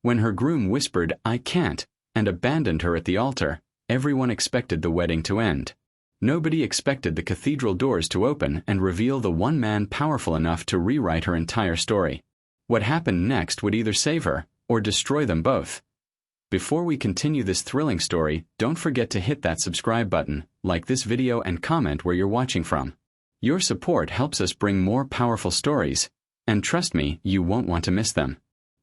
When her groom whispered, "I can't," and abandoned her at the altar, everyone expected the wedding to end. Nobody expected the cathedral doors to open and reveal the one man powerful enough to rewrite her entire story. What happened next would either save her or destroy them both. Before we continue this thrilling story, don't forget to hit that subscribe button, like this video and comment where you're watching from. Your support helps us bring more powerful stories, and trust me, you won't want to miss them.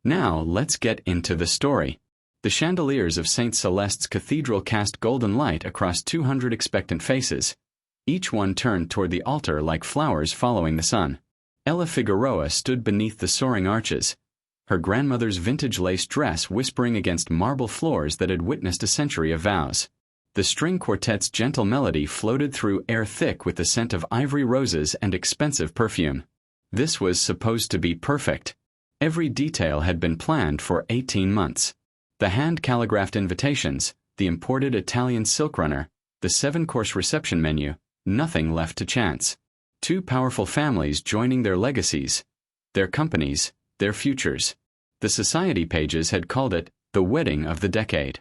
Now, let's get into the story. The chandeliers of St. Celeste's Cathedral cast golden light across 200 expectant faces, each one turned toward the altar like flowers following the sun. Ella Figueroa stood beneath the soaring arches, her grandmother's vintage lace dress whispering against marble floors that had witnessed a century of vows. The string quartet's gentle melody floated through air thick with the scent of ivory roses and expensive perfume. This was supposed to be perfect. Every detail had been planned for 18 months. The hand-calligraphed invitations, the imported Italian silk runner, the 7-course reception menu, nothing left to chance. Two powerful families joining their legacies, their companies, their futures. The society pages had called it the wedding of the decade.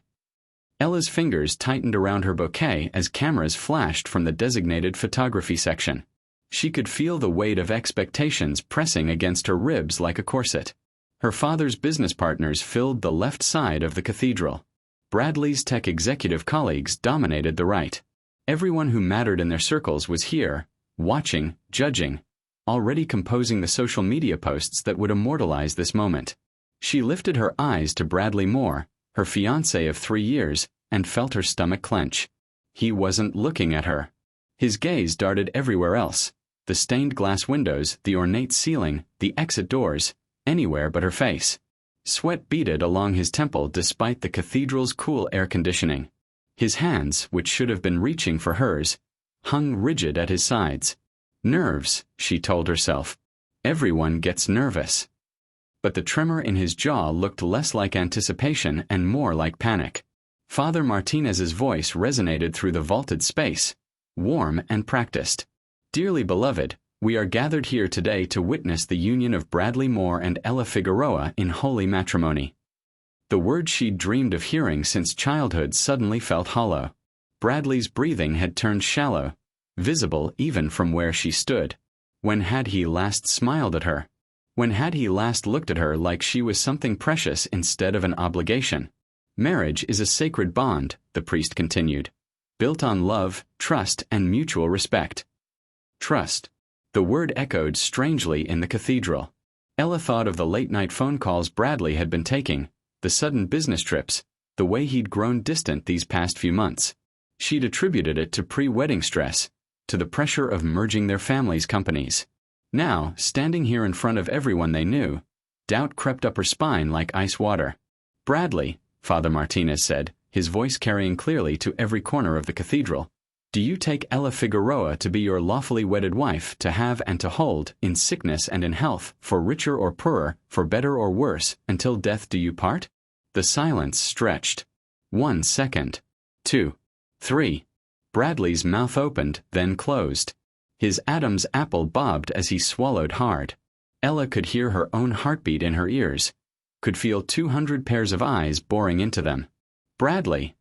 Ella's fingers tightened around her bouquet as cameras flashed from the designated photography section. She could feel the weight of expectations pressing against her ribs like a corset. Her father's business partners filled the left side of the cathedral. Bradley's tech executive colleagues dominated the right. Everyone who mattered in their circles was here, watching, judging, already composing the social media posts that would immortalize this moment. She lifted her eyes to Bradley Moore, her fiancé of 3 years, and felt her stomach clench. He wasn't looking at her. His gaze darted everywhere else. The stained glass windows, the ornate ceiling, the exit doors, anywhere but her face. Sweat beaded along his temple despite the cathedral's cool air conditioning. His hands, which should have been reaching for hers, hung rigid at his sides. Nerves, she told herself. Everyone gets nervous. But the tremor in his jaw looked less like anticipation and more like panic. Father Martinez's voice resonated through the vaulted space, warm and practiced. "Dearly beloved, we are gathered here today to witness the union of Bradley Moore and Ella Figueroa in holy matrimony." The words she'd dreamed of hearing since childhood suddenly felt hollow. Bradley's breathing had turned shallow, visible even from where she stood. When had he last smiled at her? When had he last looked at her like she was something precious instead of an obligation? "Marriage is a sacred bond," the priest continued, "built on love, trust, and mutual respect." Trust. The word echoed strangely in the cathedral. Ella thought of the late-night phone calls Bradley had been taking, the sudden business trips, the way he'd grown distant these past few months. She'd attributed it to pre-wedding stress, to the pressure of merging their families' companies. Now, standing here in front of everyone they knew, doubt crept up her spine like ice water. "Bradley," Father Martinez said, his voice carrying clearly to every corner of the cathedral, "do you take Ella Figueroa to be your lawfully wedded wife, to have and to hold, in sickness and in health, for richer or poorer, for better or worse, until death do you part?" The silence stretched. 1 second. 2. 3. Bradley's mouth opened, then closed. His Adam's apple bobbed as he swallowed hard. Ella could hear her own heartbeat in her ears, could feel 200 pairs of eyes boring into them. "Bradley,"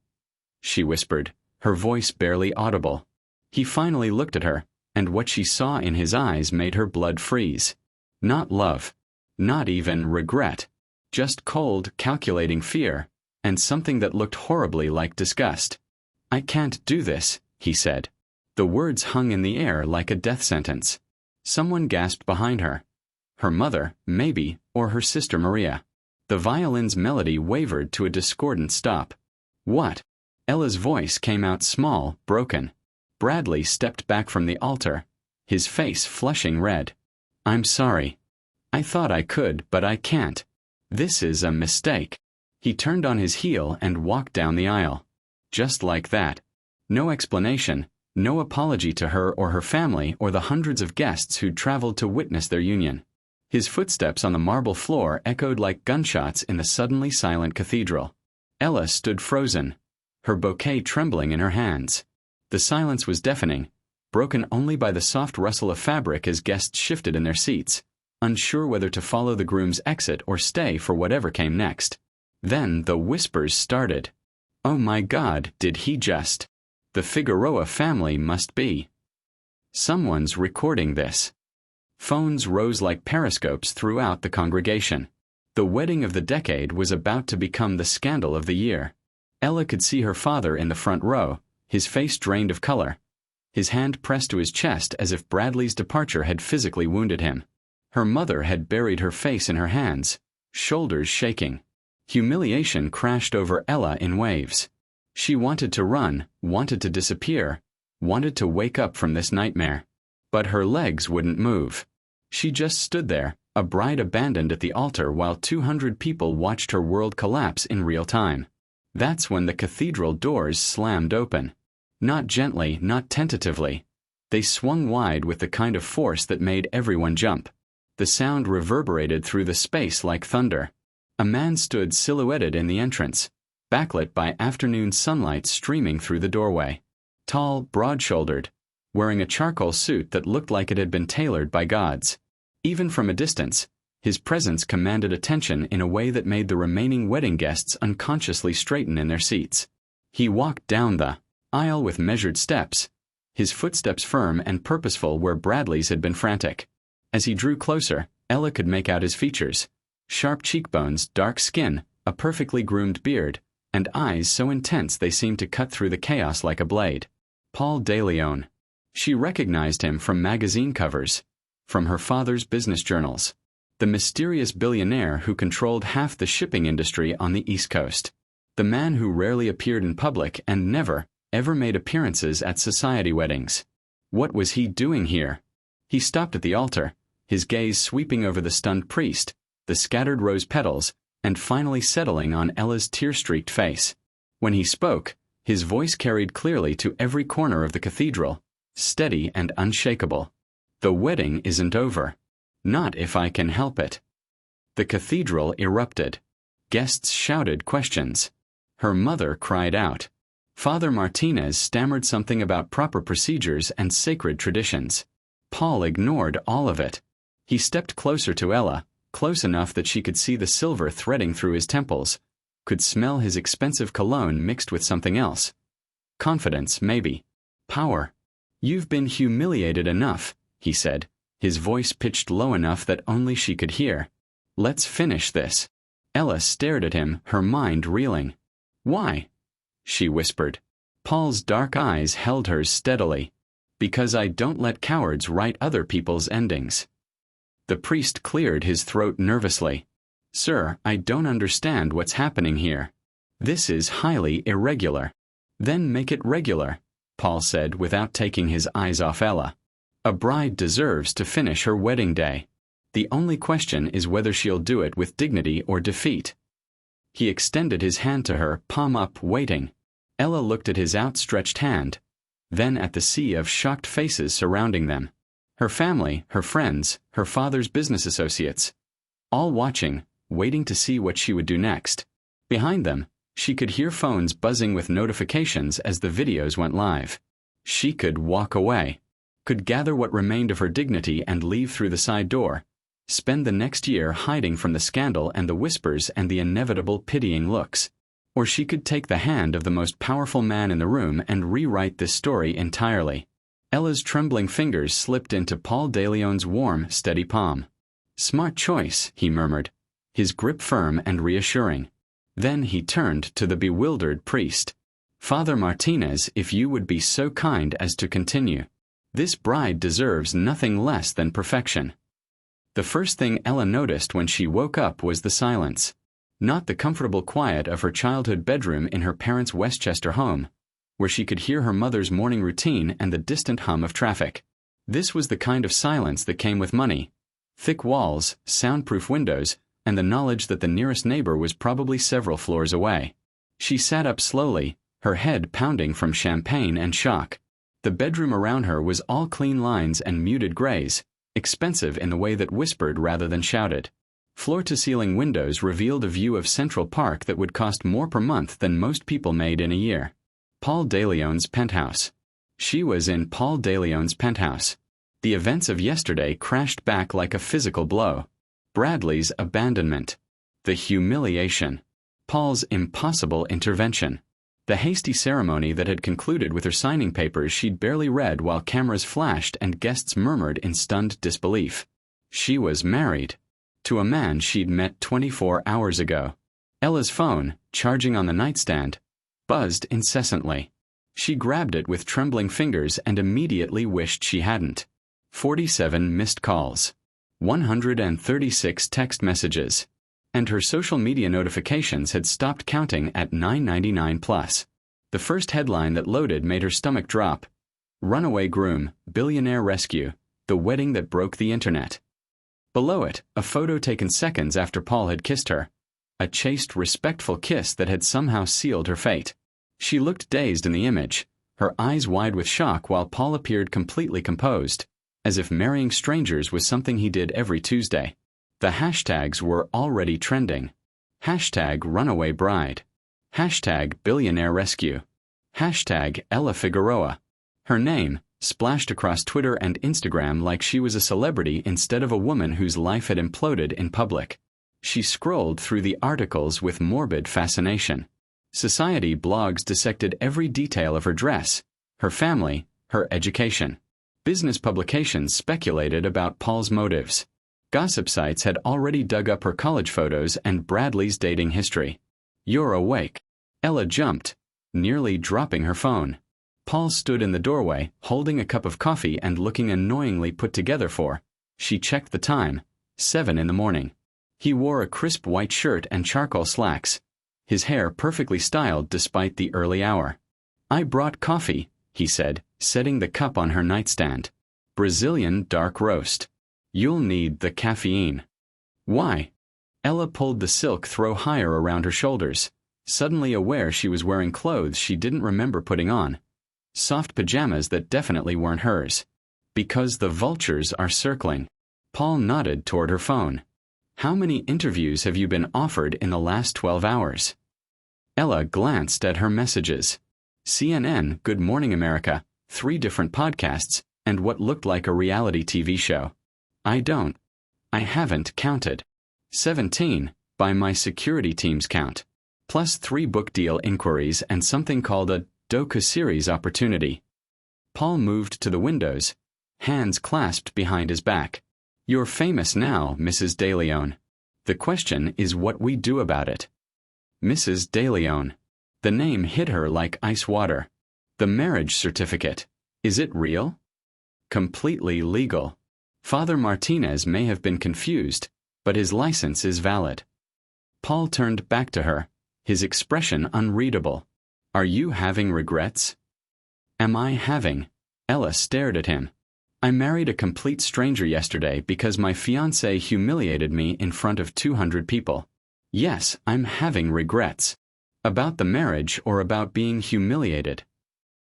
she whispered, her voice barely audible. He finally looked at her, and what she saw in his eyes made her blood freeze. Not love. Not even regret. Just cold, calculating fear, and something that looked horribly like disgust. "I can't do this," he said. The words hung in the air like a death sentence. Someone gasped behind her. Her mother, maybe, or her sister Maria. The violin's melody wavered to a discordant stop. "What?" Ella's voice came out small, broken. Bradley stepped back from the altar, his face flushing red. "I'm sorry. I thought I could, but I can't. This is a mistake." He turned on his heel and walked down the aisle. Just like that. No explanation, no apology to her or her family or the hundreds of guests who'd traveled to witness their union. His footsteps on the marble floor echoed like gunshots in the suddenly silent cathedral. Ella stood frozen, her bouquet trembling in her hands. The silence was deafening, broken only by the soft rustle of fabric as guests shifted in their seats, unsure whether to follow the groom's exit or stay for whatever came next. Then the whispers started. Oh my God, did he just? The Figueroa family must be. Someone's recording this. Phones rose like periscopes throughout the congregation. The wedding of the decade was about to become the scandal of the year. Ella could see her father in the front row, his face drained of color, his hand pressed to his chest as if Bradley's departure had physically wounded him. Her mother had buried her face in her hands, shoulders shaking. Humiliation crashed over Ella in waves. She wanted to run, wanted to disappear, wanted to wake up from this nightmare. But her legs wouldn't move. She just stood there, a bride abandoned at the altar while 200 people watched her world collapse in real time. That's when the cathedral doors slammed open. Not gently, not tentatively. They swung wide with the kind of force that made everyone jump. The sound reverberated through the space like thunder. A man stood silhouetted in the entrance, backlit by afternoon sunlight streaming through the doorway. Tall, broad-shouldered, wearing a charcoal suit that looked like it had been tailored by gods. Even from a distance, his presence commanded attention in a way that made the remaining wedding guests unconsciously straighten in their seats. He walked down the aisle with measured steps, his footsteps firm and purposeful where Bradley's had been frantic. As he drew closer, Ella could make out his features. Sharp cheekbones, dark skin, a perfectly groomed beard, and eyes so intense they seemed to cut through the chaos like a blade. Paul De Leon. She recognized him from magazine covers, from her father's business journals. The mysterious billionaire who controlled half the shipping industry on the East Coast. The man who rarely appeared in public and never, ever made appearances at society weddings. What was he doing here? He stopped at the altar, his gaze sweeping over the stunned priest, the scattered rose petals, and finally settling on Ella's tear-streaked face. When he spoke, his voice carried clearly to every corner of the cathedral, steady and unshakable. The wedding isn't over. Not if I can help it. The cathedral erupted. Guests shouted questions. Her mother cried out. Father Martinez stammered something about proper procedures and sacred traditions. Paul ignored all of it. He stepped closer to Ella, close enough that she could see the silver threading through his temples, could smell his expensive cologne mixed with something else. Confidence, maybe. Power. You've been humiliated enough, he said, his voice pitched low enough that only she could hear. Let's finish this. Ella stared at him, her mind reeling. Why? She whispered. Paul's dark eyes held hers steadily. Because I don't let cowards write other people's endings. The priest cleared his throat nervously. Sir, I don't understand what's happening here. This is highly irregular. Then make it regular, Paul said without taking his eyes off Ella. A bride deserves to finish her wedding day. The only question is whether she'll do it with dignity or defeat. He extended his hand to her, palm up, waiting. Ella looked at his outstretched hand, then at the sea of shocked faces surrounding them. Her family, her friends, her father's business associates. All watching, waiting to see what she would do next. Behind them, she could hear phones buzzing with notifications as the videos went live. She could walk away. Could gather what remained of her dignity and leave through the side door. Spend the next year hiding from the scandal and the whispers and the inevitable pitying looks. Or she could take the hand of the most powerful man in the room and rewrite this story entirely. Ella's trembling fingers slipped into Paul De Leon's warm, steady palm. Smart choice, he murmured, his grip firm and reassuring. Then he turned to the bewildered priest. Father Martinez, if you would be so kind as to continue. This bride deserves nothing less than perfection. The first thing Ella noticed when she woke up was the silence. Not the comfortable quiet of her childhood bedroom in her parents' Westchester home, where she could hear her mother's morning routine and the distant hum of traffic. This was the kind of silence that came with money. Thick walls, soundproof windows, and the knowledge that the nearest neighbor was probably several floors away. She sat up slowly, her head pounding from champagne and shock. The bedroom around her was all clean lines and muted grays, expensive in the way that whispered rather than shouted. Floor-to-ceiling windows revealed a view of Central Park that would cost more per month than most people made in a year. Paul De Leon's penthouse. She was in Paul De Leon's penthouse. The events of yesterday crashed back like a physical blow. Bradley's abandonment. The humiliation. Paul's impossible intervention. The hasty ceremony that had concluded with her signing papers she'd barely read while cameras flashed and guests murmured in stunned disbelief. She was married. To a man she'd met 24 hours ago. Ella's phone, charging on the nightstand, buzzed incessantly. She grabbed it with trembling fingers and immediately wished she hadn't. 47 missed calls. 136 text messages. And her social media notifications had stopped counting at 999 plus. The first headline that loaded made her stomach drop. Runaway Groom, Billionaire Rescue, the wedding that broke the internet. Below it, a photo taken seconds after Paul had kissed her. A chaste, respectful kiss that had somehow sealed her fate. She looked dazed in the image, her eyes wide with shock while Paul appeared completely composed, as if marrying strangers was something he did every Tuesday. The hashtags were already trending. Hashtag runaway bride. Hashtag billionaire rescue. Hashtag Ella Figueroa. Her name, splashed across Twitter and Instagram like she was a celebrity instead of a woman whose life had imploded in public. She scrolled through the articles with morbid fascination. Society blogs dissected every detail of her dress, her family, her education. Business publications speculated about Paul's motives. Gossip sites had already dug up her college photos and Bradley's dating history. You're awake. Ella jumped, nearly dropping her phone. Paul stood in the doorway, holding a cup of coffee and looking annoyingly put together for. She checked the time, 7 in the morning. He wore a crisp white shirt and charcoal slacks, his hair perfectly styled despite the early hour. I brought coffee, he said, setting the cup on her nightstand. Brazilian dark roast. You'll need the caffeine. Why? Ella pulled the silk throw higher around her shoulders, suddenly aware she was wearing clothes she didn't remember putting on. Soft pajamas that definitely weren't hers. Because the vultures are circling. Paul nodded toward her phone. How many interviews have you been offered in the last 12 hours? Ella glanced at her messages. CNN, Good Morning America, 3 different podcasts, and what looked like a reality TV show. I haven't counted. 17, by my security team's count. Plus 3 book deal inquiries and something called a docu-series opportunity. Paul moved to the windows, hands clasped behind his back. You're famous now, Mrs. De Leon. The question is what we do about it. Mrs. De Leon. The name hit her like ice water. The marriage certificate. Is it real? Completely legal. Father Martinez may have been confused, but his license is valid. Paul turned back to her, his expression unreadable. Are you having regrets? Am I having? Ella stared at him. I married a complete stranger yesterday because my fiancé humiliated me in front of 200 people. Yes, I'm having regrets. About the marriage or about being humiliated?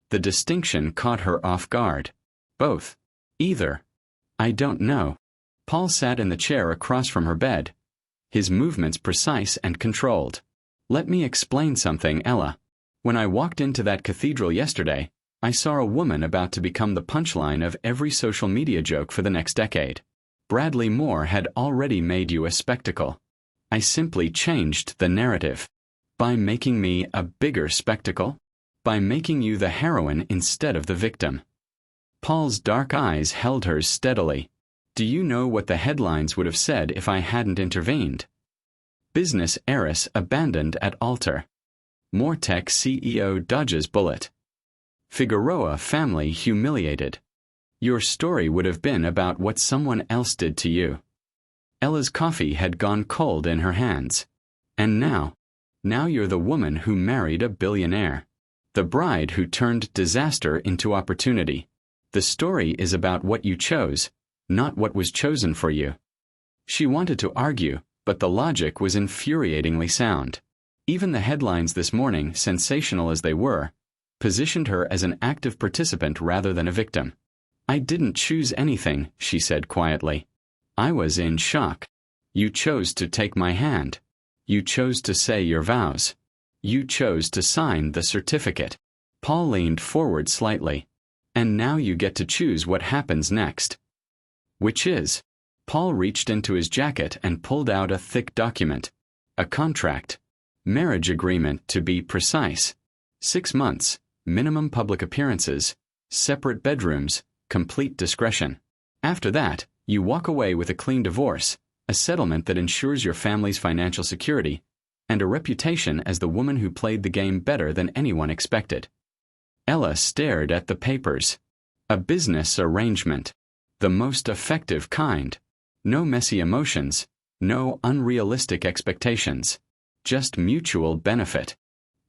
The distinction caught her off guard. Both. Either. I don't know. Paul sat in the chair across from her bed, his movements precise and controlled. Let me explain something, Ella. When I walked into that cathedral yesterday, I saw a woman about to become the punchline of every social media joke for the next decade. Bradley Moore had already made you a spectacle. I simply changed the narrative. By making me a bigger spectacle? By making you the heroine instead of the victim. Paul's dark eyes held hers steadily. Do you know what the headlines would have said if I hadn't intervened? Business heiress abandoned at altar. Mortec CEO dodges bullet. Figueroa family humiliated. Your story would have been about what someone else did to you. Ella's coffee had gone cold in her hands. And now you're the woman who married a billionaire. The bride who turned disaster into opportunity. The story is about what you chose, not what was chosen for you. She wanted to argue, but the logic was infuriatingly sound. Even the headlines this morning, sensational as they were, positioned her as an active participant rather than a victim. I didn't choose anything, she said quietly. I was in shock. You chose to take my hand. You chose to say your vows. You chose to sign the certificate. Paul leaned forward slightly. And now you get to choose what happens next. Which is? Paul reached into his jacket and pulled out a thick document. A contract. Marriage agreement, to be precise. 6 months, minimum public appearances, separate bedrooms, complete discretion. After that, you walk away with a clean divorce, a settlement that ensures your family's financial security, and a reputation as the woman who played the game better than anyone expected. Ella stared at the papers. A business arrangement. The most effective kind. No messy emotions, no unrealistic expectations. Just mutual benefit.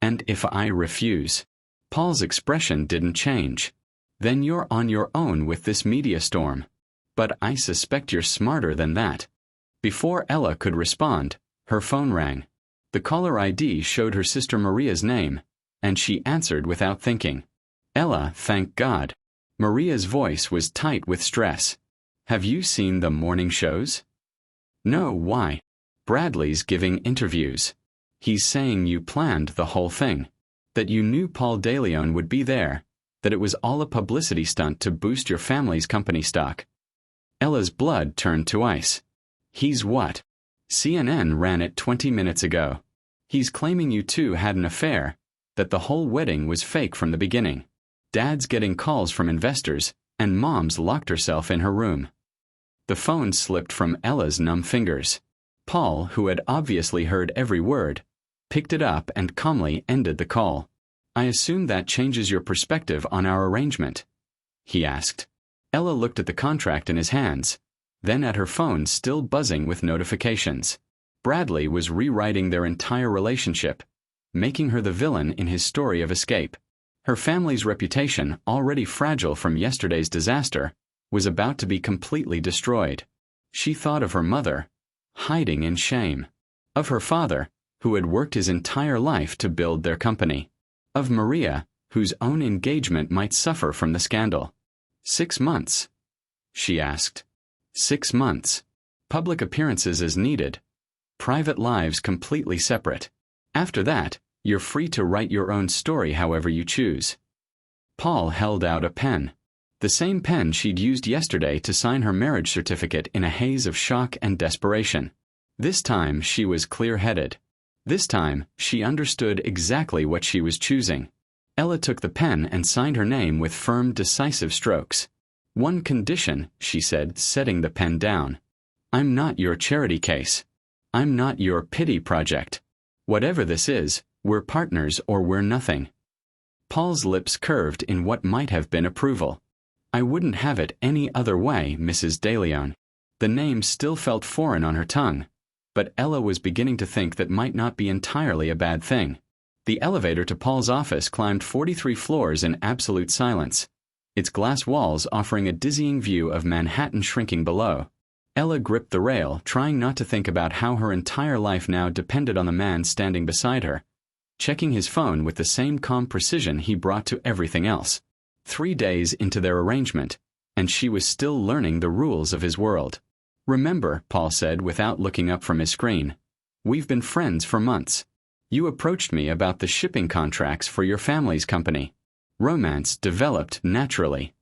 And if I refuse? Paul's expression didn't change. Then you're on your own with this media storm. But I suspect you're smarter than that. Before Ella could respond, her phone rang. The caller ID showed her sister Maria's name, and she answered without thinking. Ella, thank God. Maria's voice was tight with stress. Have you seen the morning shows? No, why? Bradley's giving interviews. He's saying you planned the whole thing. That you knew Paul DeLeon would be there. That it was all a publicity stunt to boost your family's company stock. Ella's blood turned to ice. He's what? CNN ran it 20 minutes ago. He's claiming you two had an affair, that the whole wedding was fake from the beginning. Dad's getting calls from investors, and Mom's locked herself in her room. The phone slipped from Ella's numb fingers. Paul, who had obviously heard every word, picked it up and calmly ended the call. I assume that changes your perspective on our arrangement? He asked. Ella looked at the contract in his hands, then at her phone still buzzing with notifications. Bradley was rewriting their entire relationship, making her the villain in his story of escape. Her family's reputation, already fragile from yesterday's disaster, was about to be completely destroyed. She thought of her mother, hiding in shame. Of her father, who had worked his entire life to build their company. Of Maria, whose own engagement might suffer from the scandal. 6 months? She asked. 6 months. Public appearances as needed. Private lives completely separate. After that, you're free to write your own story however you choose. Paul held out a pen. The same pen she'd used yesterday to sign her marriage certificate in a haze of shock and desperation. This time she was clear-headed. This time she understood exactly what she was choosing. Ella took the pen and signed her name with firm, decisive strokes. One condition, she said, setting the pen down. I'm not your charity case. I'm not your pity project. Whatever this is, we're partners or we're nothing. Paul's lips curved in what might have been approval. I wouldn't have it any other way, Mrs. DeLeon. The name still felt foreign on her tongue, but Ella was beginning to think that might not be entirely a bad thing. The elevator to Paul's office climbed 43 floors in absolute silence, its glass walls offering a dizzying view of Manhattan shrinking below. Ella gripped the rail, trying not to think about how her entire life now depended on the man standing beside her, checking his phone with the same calm precision he brought to everything else. 3 days into their arrangement, and she was still learning the rules of his world. Remember, Paul said without looking up from his screen, we've been friends for months. You approached me about the shipping contracts for your family's company. Romance developed naturally.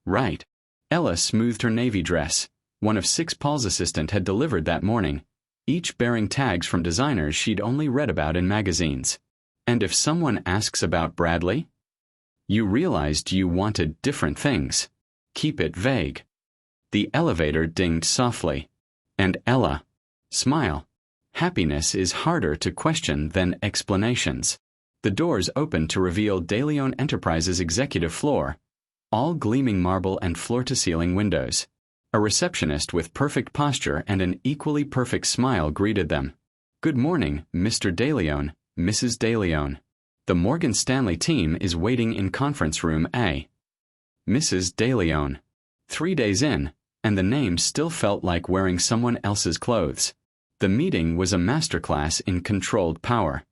Right. Ella smoothed her navy dress. One of 6 Paul's assistant had delivered that morning, each bearing tags from designers she'd only read about in magazines. And if someone asks about Bradley? You realized you wanted different things. Keep it vague. The elevator dinged softly. And Ella. Smile. Happiness is harder to question than explanations. The doors opened to reveal DeLeon Enterprises' executive floor, all gleaming marble and floor-to-ceiling windows. A receptionist with perfect posture and an equally perfect smile greeted them. Good morning, Mr. DeLeon, Mrs. DeLeon. The Morgan Stanley team is waiting in conference room A. Mrs. DeLeon. 3 days in, and the name still felt like wearing someone else's clothes. The meeting was a masterclass in controlled power.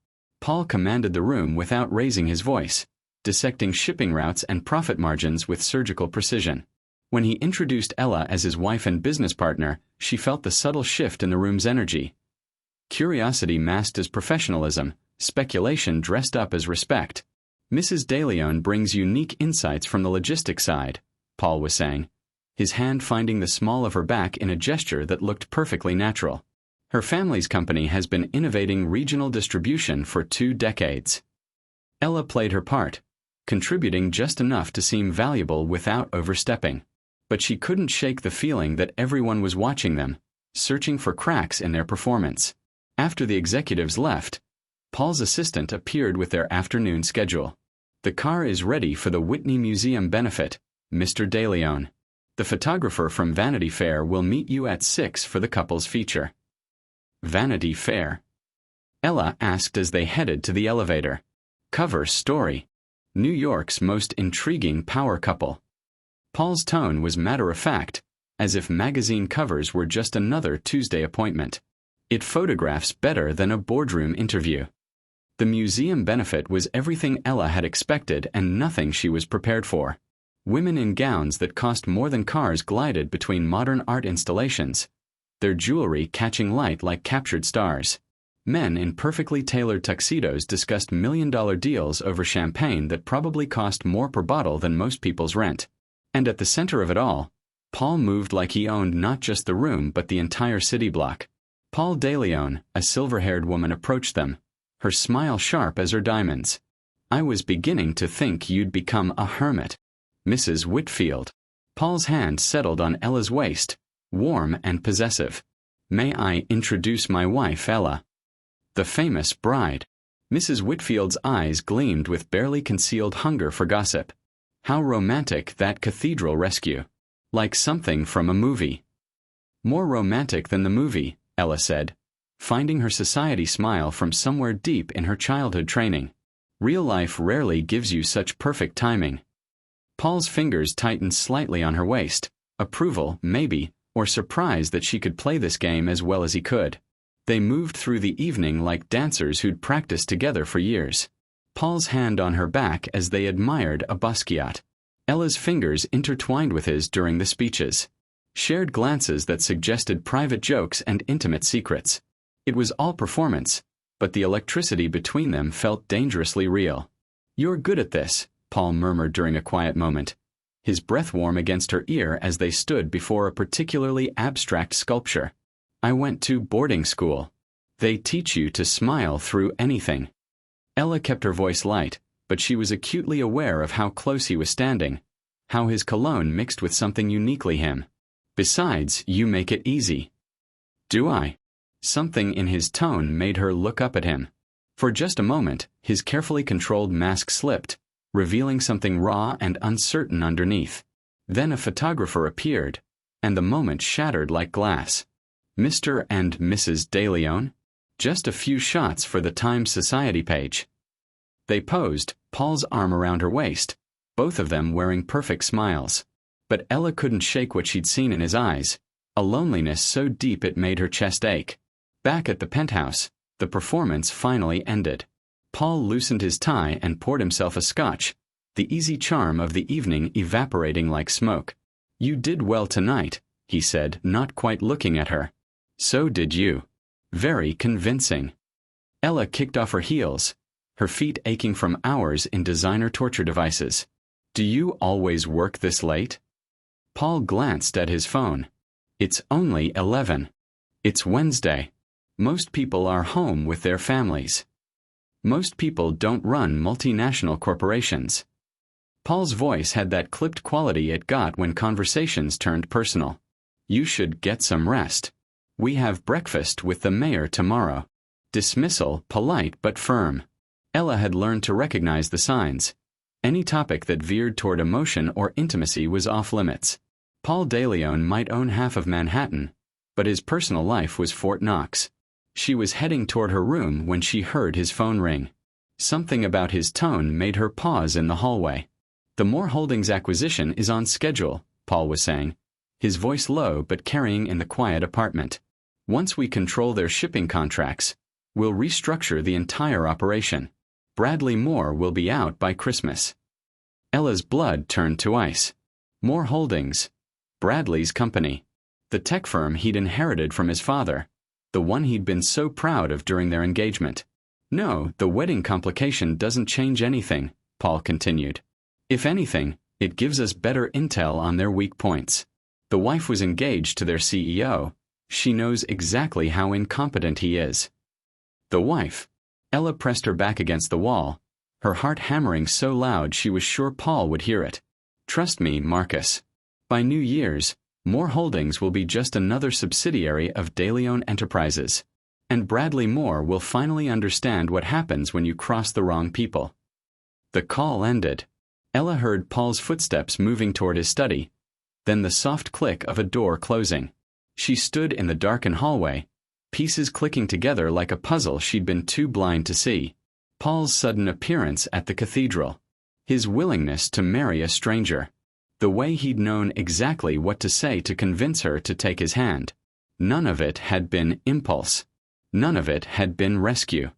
Paul commanded the room without raising his voice, dissecting shipping routes and profit margins with surgical precision. When he introduced Ella as his wife and business partner, she felt the subtle shift in the room's energy. Curiosity masked as professionalism, speculation dressed up as respect. Mrs. DeLeon brings unique insights from the logistics side, Paul was saying, his hand finding the small of her back in a gesture that looked perfectly natural. Her family's company has been innovating regional distribution for 2 decades. Ella played her part, contributing just enough to seem valuable without overstepping. But she couldn't shake the feeling that everyone was watching them, searching for cracks in their performance. After the executives left, Paul's assistant appeared with their afternoon schedule. "The car is ready for the Whitney Museum benefit, Mr. DeLeon. The photographer from Vanity Fair will meet you at 6 for the couple's feature." Vanity Fair? Ella asked as they headed to the elevator. Cover story. New York's most intriguing power couple. Paul's tone was matter-of-fact, as if magazine covers were just another Tuesday appointment. It photographs better than a boardroom interview. The museum benefit was everything Ella had expected and nothing she was prepared for. Women in gowns that cost more than cars glided between modern art installations, their jewelry catching light like captured stars. Men in perfectly tailored tuxedos discussed million-dollar deals over champagne that probably cost more per bottle than most people's rent. And at the center of it all, Paul moved like he owned not just the room but the entire city block. Paul DeLeon, a silver-haired woman, approached them, her smile sharp as her diamonds. "I was beginning to think you'd become a hermit, Mrs. Whitfield." Paul's hand settled on Ella's waist, warm and possessive. "May I introduce my wife, Ella?" The famous bride. Mrs. Whitfield's eyes gleamed with barely concealed hunger for gossip. How romantic that cathedral rescue. Like something from a movie. "More romantic than the movie," Ella said, finding her society smile from somewhere deep in her childhood training. "Real life rarely gives you such perfect timing." Paul's fingers tightened slightly on her waist, approval, maybe, or surprise that she could play this game as well as he could. They moved through the evening like dancers who'd practiced together for years. Paul's hand on her back as they admired a Basquiat. Ella's fingers intertwined with his during the speeches. Shared glances that suggested private jokes and intimate secrets. It was all performance, but the electricity between them felt dangerously real. "You're good at this," Paul murmured during a quiet moment, his breath warm against her ear as they stood before a particularly abstract sculpture. "I went to boarding school. They teach you to smile through anything." Ella kept her voice light, but she was acutely aware of how close he was standing, how his cologne mixed with something uniquely him. "Besides, you make it easy." "Do I?" Something in his tone made her look up at him. For just a moment, his carefully controlled mask slipped, revealing something raw and uncertain underneath. Then a photographer appeared, and the moment shattered like glass. "Mr. and Mrs. DeLeon? Just a few shots for the Times Society page." They posed, Paul's arm around her waist, both of them wearing perfect smiles. But Ella couldn't shake what she'd seen in his eyes, a loneliness so deep it made her chest ache. Back at the penthouse, the performance finally ended. Paul loosened his tie and poured himself a scotch, the easy charm of the evening evaporating like smoke. "You did well tonight," he said, not quite looking at her. "So did you. Very convincing." Ella kicked off her heels, her feet aching from hours in designer torture devices. "Do you always work this late?" Paul glanced at his phone. "It's only 11. It's Wednesday. Most people are home with their families. Most people don't run multinational corporations." Paul's voice had that clipped quality it got when conversations turned personal. "You should get some rest. We have breakfast with the mayor tomorrow." Dismissal, polite but firm. Ella had learned to recognize the signs. Any topic that veered toward emotion or intimacy was off limits. Paul DeLeon might own half of Manhattan, but his personal life was Fort Knox. She was heading toward her room when she heard his phone ring. Something about his tone made her pause in the hallway. "The Moore Holdings acquisition is on schedule," Paul was saying, his voice low but carrying in the quiet apartment. "Once we control their shipping contracts, we'll restructure the entire operation. Bradley Moore will be out by Christmas." Ella's blood turned to ice. Moore Holdings, Bradley's company. The tech firm he'd inherited from his father, the one he'd been so proud of during their engagement. "No, the wedding complication doesn't change anything," Paul continued. "If anything, it gives us better intel on their weak points. The wife was engaged to their CEO, She knows exactly how incompetent he is. The wife. Ella pressed her back against the wall, her heart hammering so loud she was sure Paul would hear it. Trust me, Marcus. By New Year's, Moore Holdings will be just another subsidiary of DeLeon Enterprises. And Bradley Moore will finally understand what happens when you cross the wrong people. The call ended. Ella heard Paul's footsteps moving toward his study, then the soft click of a door closing. She stood in the darkened hallway, pieces clicking together like a puzzle she'd been too blind to see. Paul's sudden appearance at the cathedral. His willingness to marry a stranger. The way he'd known exactly what to say to convince her to take his hand. None of it had been impulse. None of it had been rescue.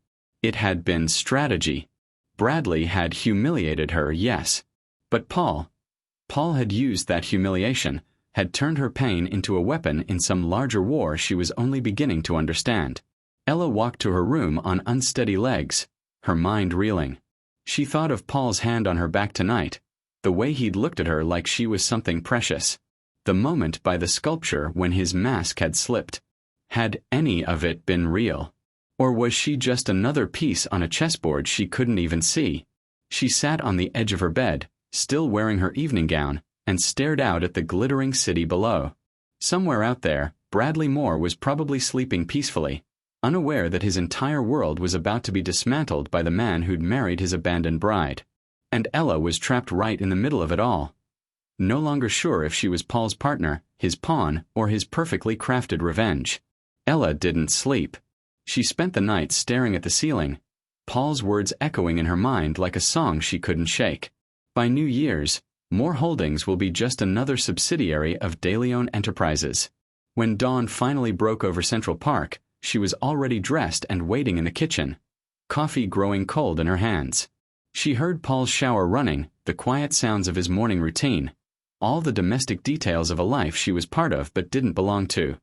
It had been strategy. Bradley had humiliated her, yes. But Paul had used that humiliation, had turned her pain into a weapon in some larger war she was only beginning to understand. Ella walked to her room on unsteady legs, her mind reeling. She thought of Paul's hand on her back tonight, the way he'd looked at her like she was something precious. The moment by the sculpture when his mask had slipped. Had any of it been real? Or was she just another piece on a chessboard she couldn't even see? She sat on the edge of her bed, still wearing her evening gown, and stared out at the glittering city below. Somewhere out there, Bradley Moore was probably sleeping peacefully, unaware that his entire world was about to be dismantled by the man who'd married his abandoned bride. And Ella was trapped right in the middle of it all. No longer sure if she was Paul's partner, his pawn, or his perfectly crafted revenge. Ella didn't sleep. She spent the night staring at the ceiling, Paul's words echoing in her mind like a song she couldn't shake. By New Year's, Moore Holdings will be just another subsidiary of DeLeon Enterprises. When dawn finally broke over Central Park, she was already dressed and waiting in the kitchen, coffee growing cold in her hands. She heard Paul's shower running, the quiet sounds of his morning routine, all the domestic details of a life she was part of but didn't belong to.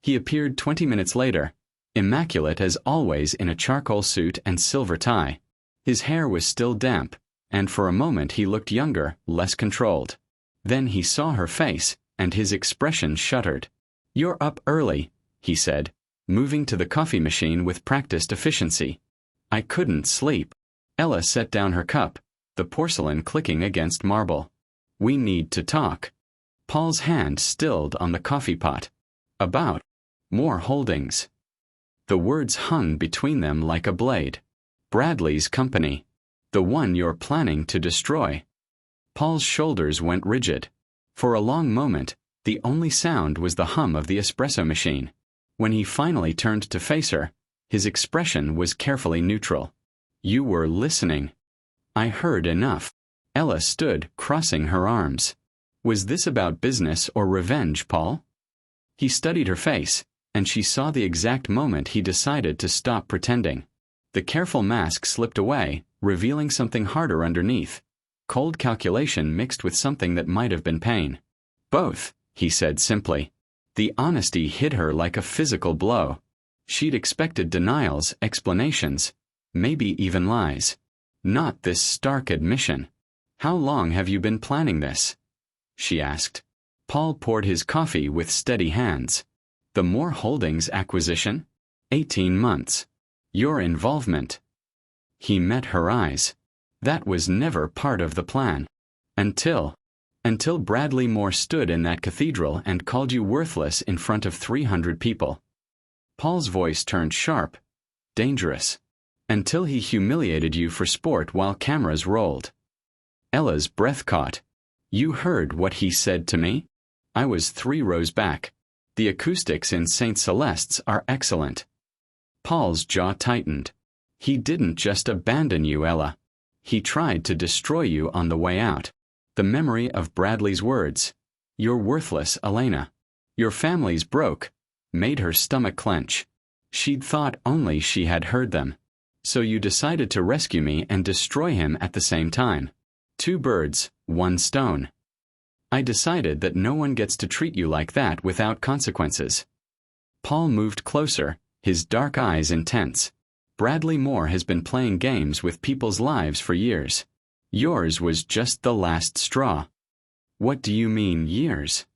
He appeared 20 minutes later, immaculate as always in a charcoal suit and silver tie. His hair was still damp, and for a moment he looked younger, less controlled. Then he saw her face, and his expression shuddered. "You're up early," he said, moving to the coffee machine with practiced efficiency. "I couldn't sleep." Ella set down her cup, the porcelain clicking against marble. "We need to talk." Paul's hand stilled on the coffee pot. "About Moore Holdings." The words hung between them like a blade. "Bradley's company. The one you're planning to destroy." Paul's shoulders went rigid. For a long moment, the only sound was the hum of the espresso machine. When he finally turned to face her, his expression was carefully neutral. "You were listening." "I heard enough." Ella stood, crossing her arms. Was this about business or revenge, Paul? He studied her face, and she saw the exact moment he decided to stop pretending. The careful mask slipped away, revealing something harder underneath. Cold calculation mixed with something that might have been pain. "Both," he said simply. The honesty hit her like a physical blow. She'd expected denials, explanations, maybe even lies. Not this stark admission. "How long have you been planning this?" she asked. Paul poured his coffee with steady hands. "The Moore Holdings acquisition? 18 months. Your involvement." He met her eyes. "That was never part of the plan. Until Bradley Moore stood in that cathedral and called you worthless in front of 300 people." Paul's voice turned sharp, dangerous. "Until he humiliated you for sport while cameras rolled." Ella's breath caught. "You heard what he said to me?" I was 3 rows back. The acoustics in St. Celeste's are excellent. Paul's jaw tightened. "He didn't just abandon you, Ella. He tried to destroy you on the way out." The memory of Bradley's words, "You're worthless, Elena. Your family's broke," made her stomach clench. She'd thought only she had heard them. "So you decided to rescue me and destroy him at the same time. 2 birds, 1 stone. I decided that no one gets to treat you like that without consequences." Paul moved closer, his dark eyes intense. "Bradley Moore has been playing games with people's lives for years. Yours was just the last straw." "What do you mean, years?"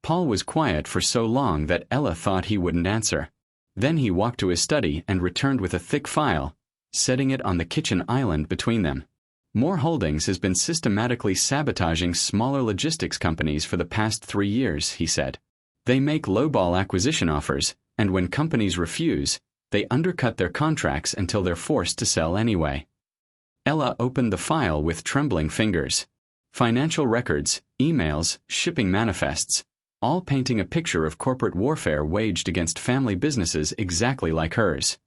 Paul was quiet for so long that Ella thought he wouldn't answer. Then he walked to his study and returned with a thick file, setting it on the kitchen island between them. Moore Holdings has been systematically sabotaging smaller logistics companies for the past 3 years, he said. They make lowball acquisition offers, and when companies refuse, they undercut their contracts until they're forced to sell anyway. Ella opened the file with trembling fingers. Financial records, emails, shipping manifests, all painting a picture of corporate warfare waged against family businesses exactly like hers.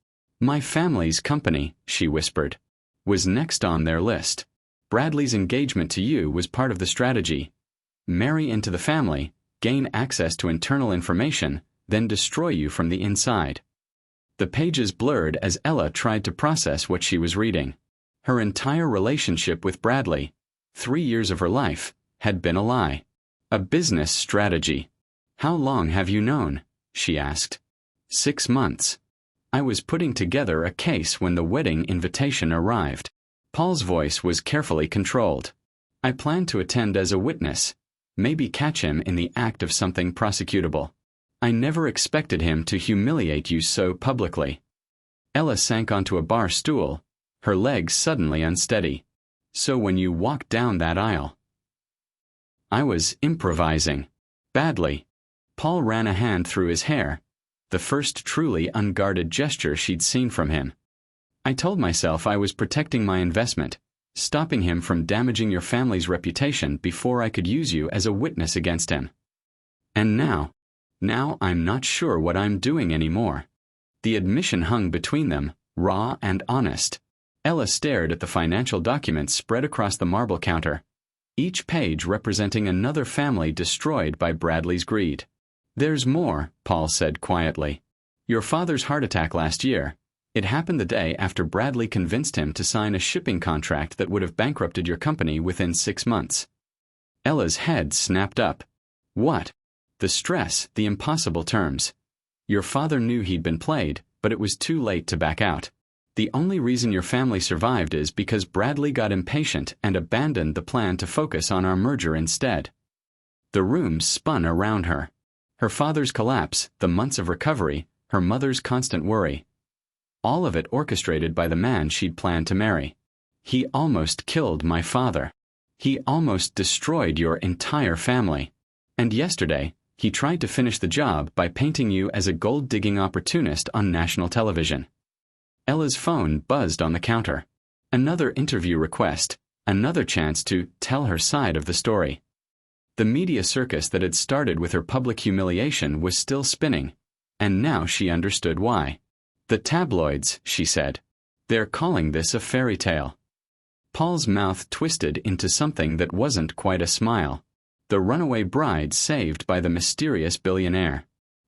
My family's company, she whispered, was next on their list. Bradley's engagement to you was part of the strategy. Marry into the family, gain access to internal information, then destroy you from the inside. The pages blurred as Ella tried to process what she was reading. Her entire relationship with Bradley, 3 years of her life, had been a lie. A business strategy. How long have you known? She asked. 6 months. I was putting together a case when the wedding invitation arrived. Paul's voice was carefully controlled. I planned to attend as a witness, maybe catch him in the act of something prosecutable. I never expected him to humiliate you so publicly. Ella sank onto a bar stool, her legs suddenly unsteady. So when you walked down that aisle, I was improvising. Badly. Paul ran a hand through his hair, the first truly unguarded gesture she'd seen from him. I told myself I was protecting my investment, stopping him from damaging your family's reputation before I could use you as a witness against him. And now I'm not sure what I'm doing anymore. The admission hung between them, raw and honest. Ella stared at the financial documents spread across the marble counter, each page representing another family destroyed by Bradley's greed. There's more, Paul said quietly. Your father's heart attack last year. It happened the day after Bradley convinced him to sign a shipping contract that would have bankrupted your company within 6 months. Ella's head snapped up. What? The stress, the impossible terms. Your father knew he'd been played, but it was too late to back out. The only reason your family survived is because Bradley got impatient and abandoned the plan to focus on our merger instead. The room spun around her. Her father's collapse, the months of recovery, her mother's constant worry. All of it orchestrated by the man she'd planned to marry. He almost killed my father. He almost destroyed your entire family. And yesterday, he tried to finish the job by painting you as a gold-digging opportunist on national television. Ella's phone buzzed on the counter. Another interview request, another chance to tell her side of the story. The media circus that had started with her public humiliation was still spinning, and now she understood why. The tabloids, she said. They're calling this a fairy tale. Paul's mouth twisted into something that wasn't quite a smile. The runaway bride saved by the mysterious billionaire.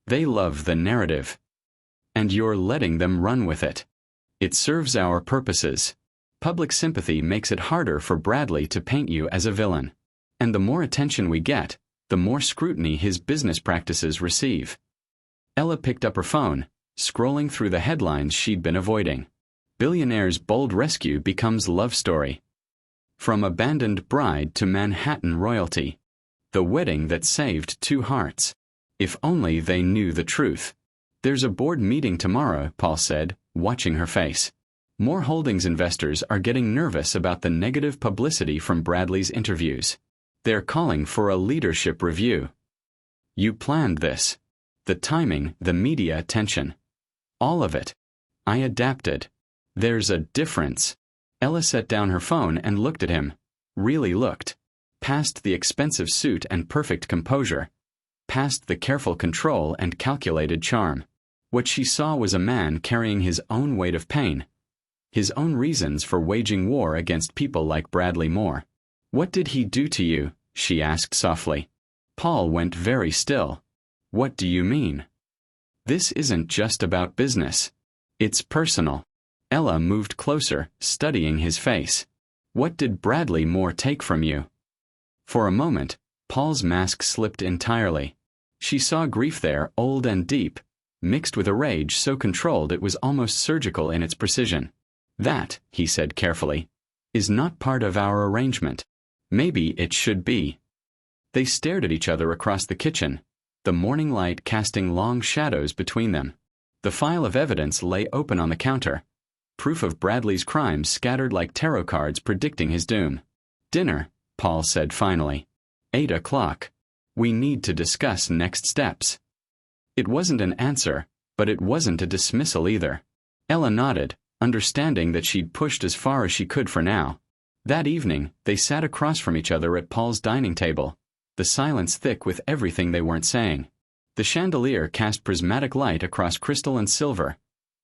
They love the narrative. And you're letting them run with it. It serves our purposes. Public sympathy makes it harder for Bradley to paint you as a villain. And the more attention we get, the more scrutiny his business practices receive. Ella picked up her phone, scrolling through the headlines she'd been avoiding. Billionaire's bold rescue becomes love story. From abandoned bride to Manhattan royalty. The wedding that saved 2 hearts. If only they knew the truth. There's a board meeting tomorrow, Paul said, watching her face. Moore Holdings investors are getting nervous about the negative publicity from Bradley's interviews. They're calling for a leadership review. You planned this. The timing, the media attention. All of it. I adapted. There's a difference. Ella set down her phone and looked at him. Really looked. Past the expensive suit and perfect composure. Past the careful control and calculated charm. What she saw was a man carrying his own weight of pain. His own reasons for waging war against people like Bradley Moore. What did he do to you? She asked softly. Paul went very still. What do you mean? This isn't just about business. It's personal. Ella moved closer, studying his face. What did Bradley Moore take from you? For a moment, Paul's mask slipped entirely. She saw grief there, old and deep, mixed with a rage so controlled it was almost surgical in its precision. That, he said carefully, is not part of our arrangement. Maybe it should be. They stared at each other across the kitchen, the morning light casting long shadows between them. The file of evidence lay open on the counter, proof of Bradley's crimes scattered like tarot cards predicting his doom. "Dinner," Paul said finally. 8 o'clock. "We need to discuss next steps." It wasn't an answer, but it wasn't a dismissal either. Ella nodded, understanding that she'd pushed as far as she could for now. That evening, they sat across from each other at Paul's dining table, the silence thick with everything they weren't saying. The chandelier cast prismatic light across crystal and silver,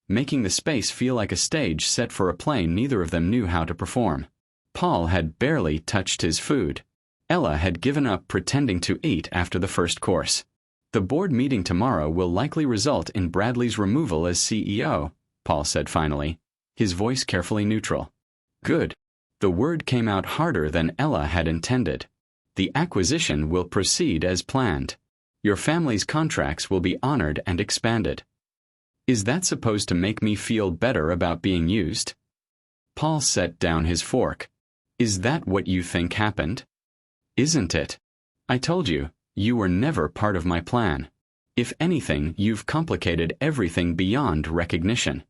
making the space feel like a stage set for a play neither of them knew how to perform. Paul had barely touched his food. Ella had given up pretending to eat after the first course. "The board meeting tomorrow will likely result in Bradley's removal as CEO," Paul said finally, his voice carefully neutral. "Good." The word came out harder than Ella had intended. "The acquisition will proceed as planned. Your family's contracts will be honored and expanded." "Is that supposed to make me feel better about being used?" Paul set down his fork. "Is that what you think happened?" "Isn't it? I told you, you were never part of my plan. If anything, you've complicated everything beyond recognition."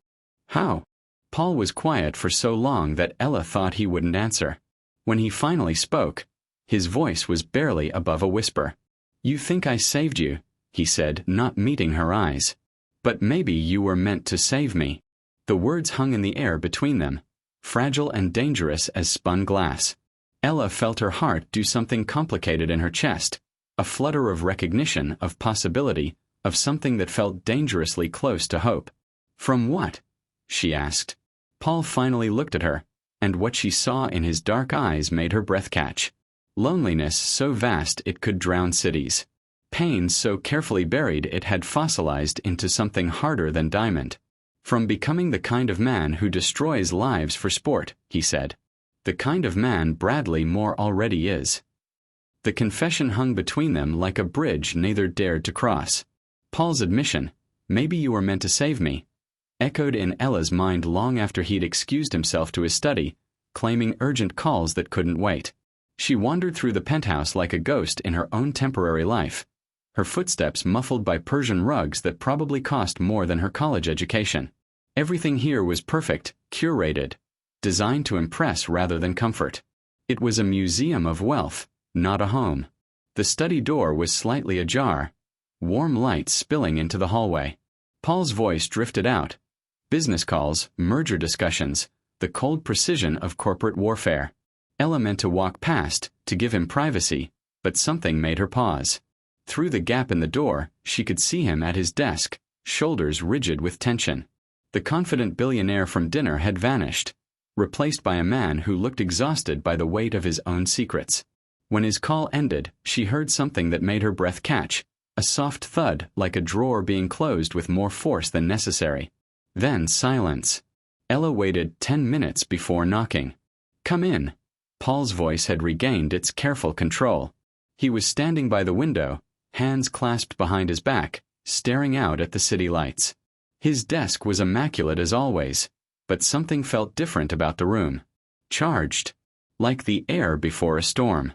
"How?" Paul was quiet for so long that Ella thought he wouldn't answer. When he finally spoke, his voice was barely above a whisper. "You think I saved you," he said, not meeting her eyes. "But maybe you were meant to save me." The words hung in the air between them, fragile and dangerous as spun glass. Ella felt her heart do something complicated in her chest, a flutter of recognition, of possibility, of something that felt dangerously close to hope. "From what?" she asked. Paul finally looked at her, and what she saw in his dark eyes made her breath catch. Loneliness so vast it could drown cities. Pain so carefully buried it had fossilized into something harder than diamond. "From becoming the kind of man who destroys lives for sport," he said. "The kind of man Bradley Moore already is." The confession hung between them like a bridge neither dared to cross. Paul's admission, "Maybe you were meant to save me," echoed in Ella's mind long after he'd excused himself to his study, claiming urgent calls that couldn't wait. She wandered through the penthouse like a ghost in her own temporary life, her footsteps muffled by Persian rugs that probably cost more than her college education. Everything here was perfect, curated, designed to impress rather than comfort. It was a museum of wealth, not a home. The study door was slightly ajar, warm light spilling into the hallway. Paul's voice drifted out. Business calls, merger discussions, the cold precision of corporate warfare. Ella meant to walk past, to give him privacy, but something made her pause. Through the gap in the door, she could see him at his desk, shoulders rigid with tension. The confident billionaire from dinner had vanished, replaced by a man who looked exhausted by the weight of his own secrets. When his call ended, she heard something that made her breath catch, a soft thud like a drawer being closed with more force than necessary. Then silence. Ella waited 10 minutes before knocking. "Come in." Paul's voice had regained its careful control. He was standing by the window, hands clasped behind his back, staring out at the city lights. His desk was immaculate as always, but something felt different about the room. Charged. Like the air before a storm.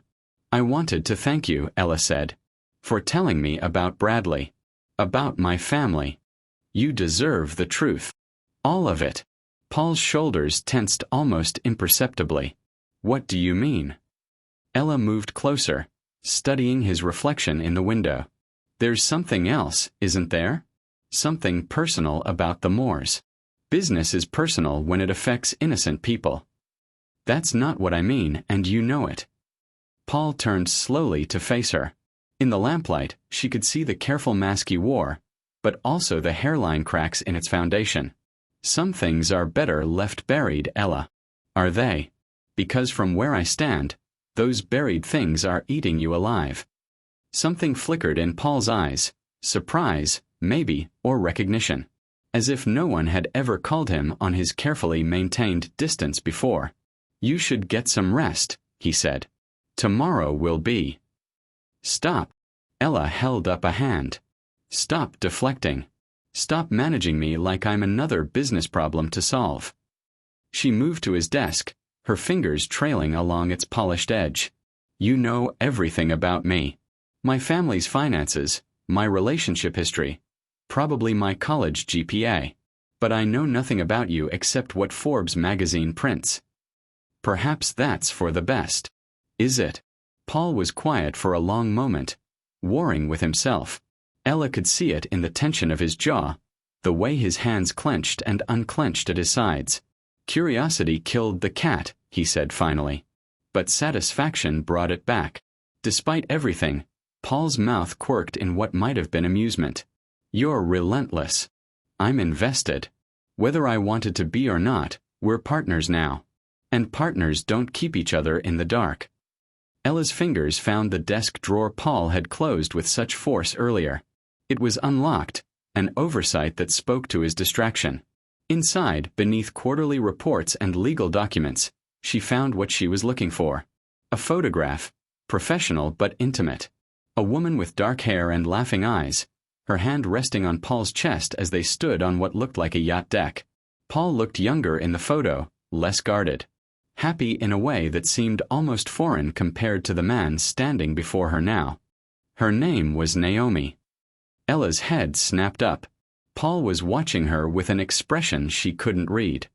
"I wanted to thank you," Ella said, "for telling me about Bradley. About my family. You deserve the truth. All of it." Paul's shoulders tensed almost imperceptibly. "What do you mean?" Ella moved closer, studying his reflection in the window. "There's something else, isn't there? Something personal about the Moores. Business is personal when it affects innocent people." "That's not what I mean, and you know it." Paul turned slowly to face her. In the lamplight, she could see the careful mask he wore, but also the hairline cracks in its foundation. "Some things are better left buried, Ella." "Are they?" "Because from where I stand, those buried things are eating you alive." Something flickered in Paul's eyes, surprise, maybe, or recognition. As if no one had ever called him on his carefully maintained distance before. "You should get some rest," he said. "Tomorrow will be." "Stop." Ella held up a hand. "Stop deflecting. Stop managing me like I'm another business problem to solve." She moved to his desk, her fingers trailing along its polished edge. "You know everything about me. My family's finances, my relationship history, probably my college GPA. But I know nothing about you except what Forbes magazine prints. Perhaps that's for the best. Is it? Paul was quiet for a long moment, warring with himself. Ella could see it in the tension of his jaw, the way his hands clenched and unclenched at his sides. Curiosity killed the cat, he said finally. But satisfaction brought it back. Despite everything, Paul's mouth quirked in what might have been amusement. You're relentless. I'm invested. Whether I wanted to be or not, we're partners now. And partners don't keep each other in the dark. Ella's fingers found the desk drawer Paul had closed with such force earlier. It was unlocked, an oversight that spoke to his distraction. Inside, beneath quarterly reports and legal documents, she found what she was looking for. A photograph, professional but intimate. A woman with dark hair and laughing eyes, her hand resting on Paul's chest as they stood on what looked like a yacht deck. Paul looked younger in the photo, less guarded. Happy in a way that seemed almost foreign compared to the man standing before her now. Her name was Naomi. Ella's head snapped up. Paul was watching her with an expression she couldn't read.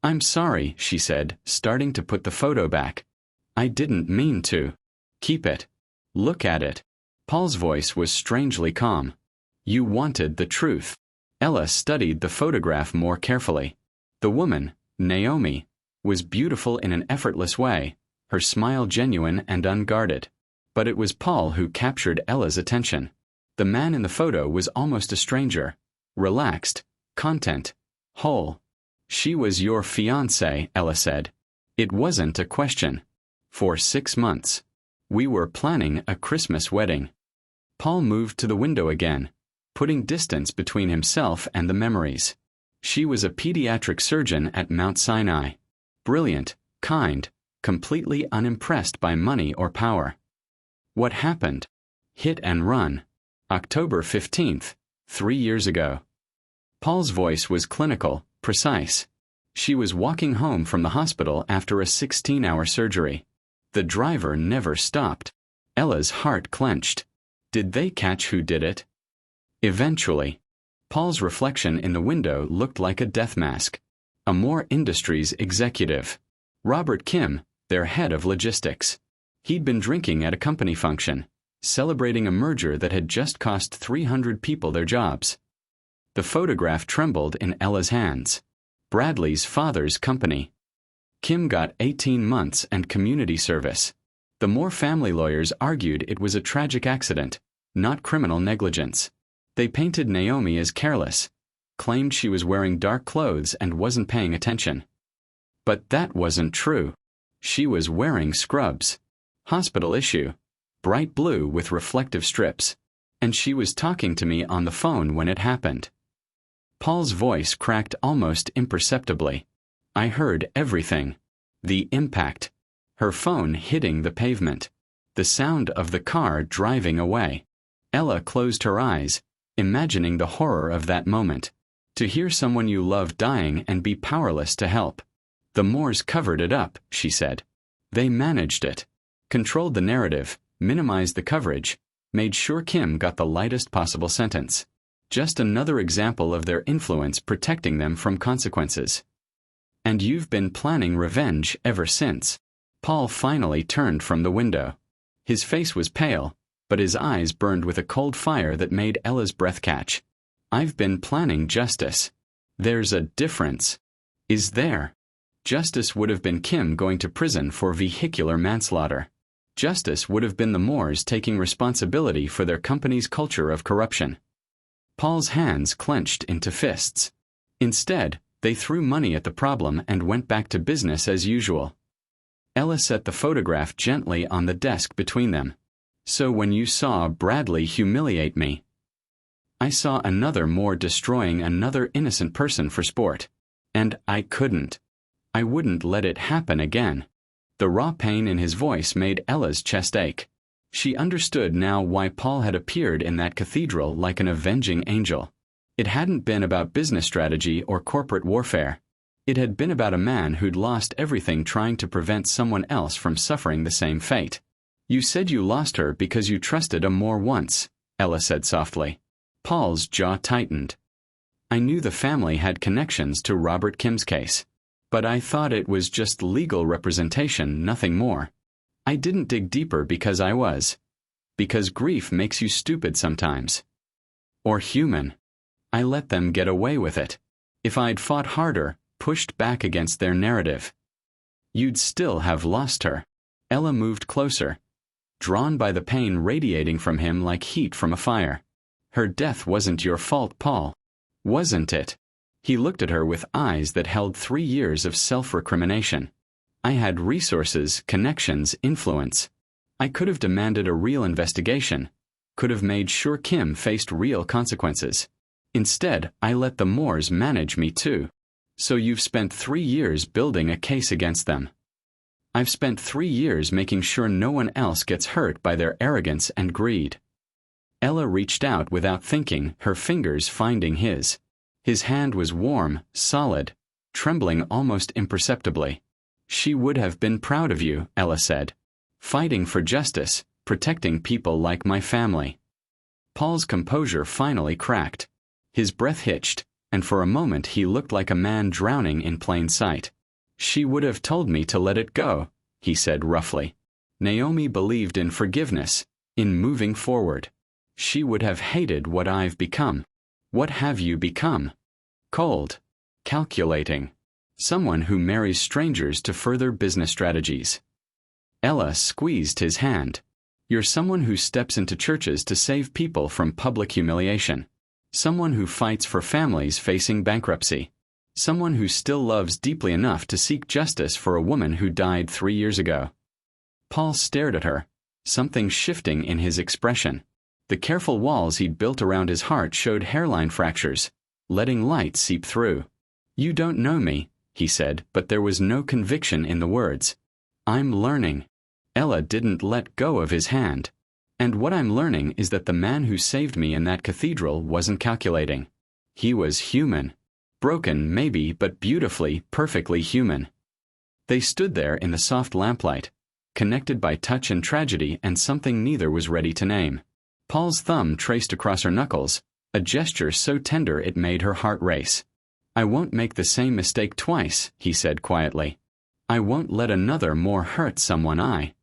I'm sorry, she said, starting to put the photo back. I didn't mean to. Keep it. Look at it. Paul's voice was strangely calm. You wanted the truth. Ella studied the photograph more carefully. The woman, Naomi, was beautiful in an effortless way, her smile genuine and unguarded. But it was Paul who captured Ella's attention. The man in the photo was almost a stranger. Relaxed, content, whole. She was your fiancé, Ella said. It wasn't a question. For 6 months. We were planning a Christmas wedding. Paul moved to the window again, putting distance between himself and the memories. She was a pediatric surgeon at Mount Sinai. Brilliant, kind, completely unimpressed by money or power. What happened? Hit and run. October 15th, 3 years ago. Paul's voice was clinical, precise. She was walking home from the hospital after a 16-hour surgery. The driver never stopped. Ella's heart clenched. Did they catch who did it? Eventually. Paul's reflection in the window looked like a death mask. A Moore Industries executive. Robert Kim, their head of logistics. He'd been drinking at a company function, celebrating a merger that had just cost 300 people their jobs. The photograph trembled in Ella's hands. Bradley's father's company. Kim got 18 months and community service. The Moore family lawyers argued it was a tragic accident, not criminal negligence. They painted Naomi as careless, claimed she was wearing dark clothes and wasn't paying attention. But that wasn't true. She was wearing scrubs. Hospital issue. Bright blue with reflective strips. And she was talking to me on the phone when it happened. Paul's voice cracked almost imperceptibly. I heard everything. The impact. Her phone hitting the pavement. The sound of the car driving away. Ella closed her eyes, imagining the horror of that moment. To hear someone you love dying and be powerless to help. The Moores covered it up, she said. They managed it. Controlled the narrative, minimized the coverage, made sure Kim got the lightest possible sentence. Just another example of their influence protecting them from consequences. And you've been planning revenge ever since. Paul finally turned from the window. His face was pale, but his eyes burned with a cold fire that made Ella's breath catch. I've been planning justice. There's a difference. Is there? Justice would have been Kim going to prison for vehicular manslaughter. Justice would have been the Moores taking responsibility for their company's culture of corruption. Paul's hands clenched into fists. Instead, they threw money at the problem and went back to business as usual. Ella set the photograph gently on the desk between them. So when you saw Bradley humiliate me, I saw another Moore destroying another innocent person for sport. And I couldn't. I wouldn't let it happen again. The raw pain in his voice made Ella's chest ache. She understood now why Paul had appeared in that cathedral like an avenging angel. It hadn't been about business strategy or corporate warfare. It had been about a man who'd lost everything trying to prevent someone else from suffering the same fate. You said you lost her because you trusted a Moore once, Ella said softly. Paul's jaw tightened. I knew the family had connections to Robert Kim's case, but I thought it was just legal representation, nothing more. I didn't dig deeper because grief makes you stupid sometimes. Or human. I let them get away with it. If I'd fought harder, pushed back against their narrative, you'd still have lost her. Ella moved closer, drawn by the pain radiating from him like heat from a fire. Her death wasn't your fault, Paul. Wasn't it? He looked at her with eyes that held 3 years of self-recrimination. I had resources, connections, influence. I could have demanded a real investigation, could have made sure Kim faced real consequences. Instead, I let the Moores manage me too. So you've spent 3 years building a case against them. I've spent 3 years making sure no one else gets hurt by their arrogance and greed. Ella reached out without thinking, her fingers finding his. His hand was warm, solid, trembling almost imperceptibly. She would have been proud of you, Ella said. Fighting for justice, protecting people like my family. Paul's composure finally cracked. His breath hitched, and for a moment he looked like a man drowning in plain sight. She would have told me to let it go, he said roughly. Naomi believed in forgiveness, in moving forward. She would have hated what I've become. What have you become? Cold. Calculating. Someone who marries strangers to further business strategies. Ella squeezed his hand. You're someone who steps into churches to save people from public humiliation. Someone who fights for families facing bankruptcy. Someone who still loves deeply enough to seek justice for a woman who died 3 years ago. Paul stared at her, something shifting in his expression. The careful walls he'd built around his heart showed hairline fractures, letting light seep through. You don't know me, he said, but there was no conviction in the words. I'm learning. Ella didn't let go of his hand. And what I'm learning is that the man who saved me in that cathedral wasn't calculating. He was human. Broken, maybe, but beautifully, perfectly human. They stood there in the soft lamplight, connected by touch and tragedy and something neither was ready to name. Paul's thumb traced across her knuckles, a gesture so tender it made her heart race. I won't make the same mistake twice, he said quietly. I won't let another more hurt someone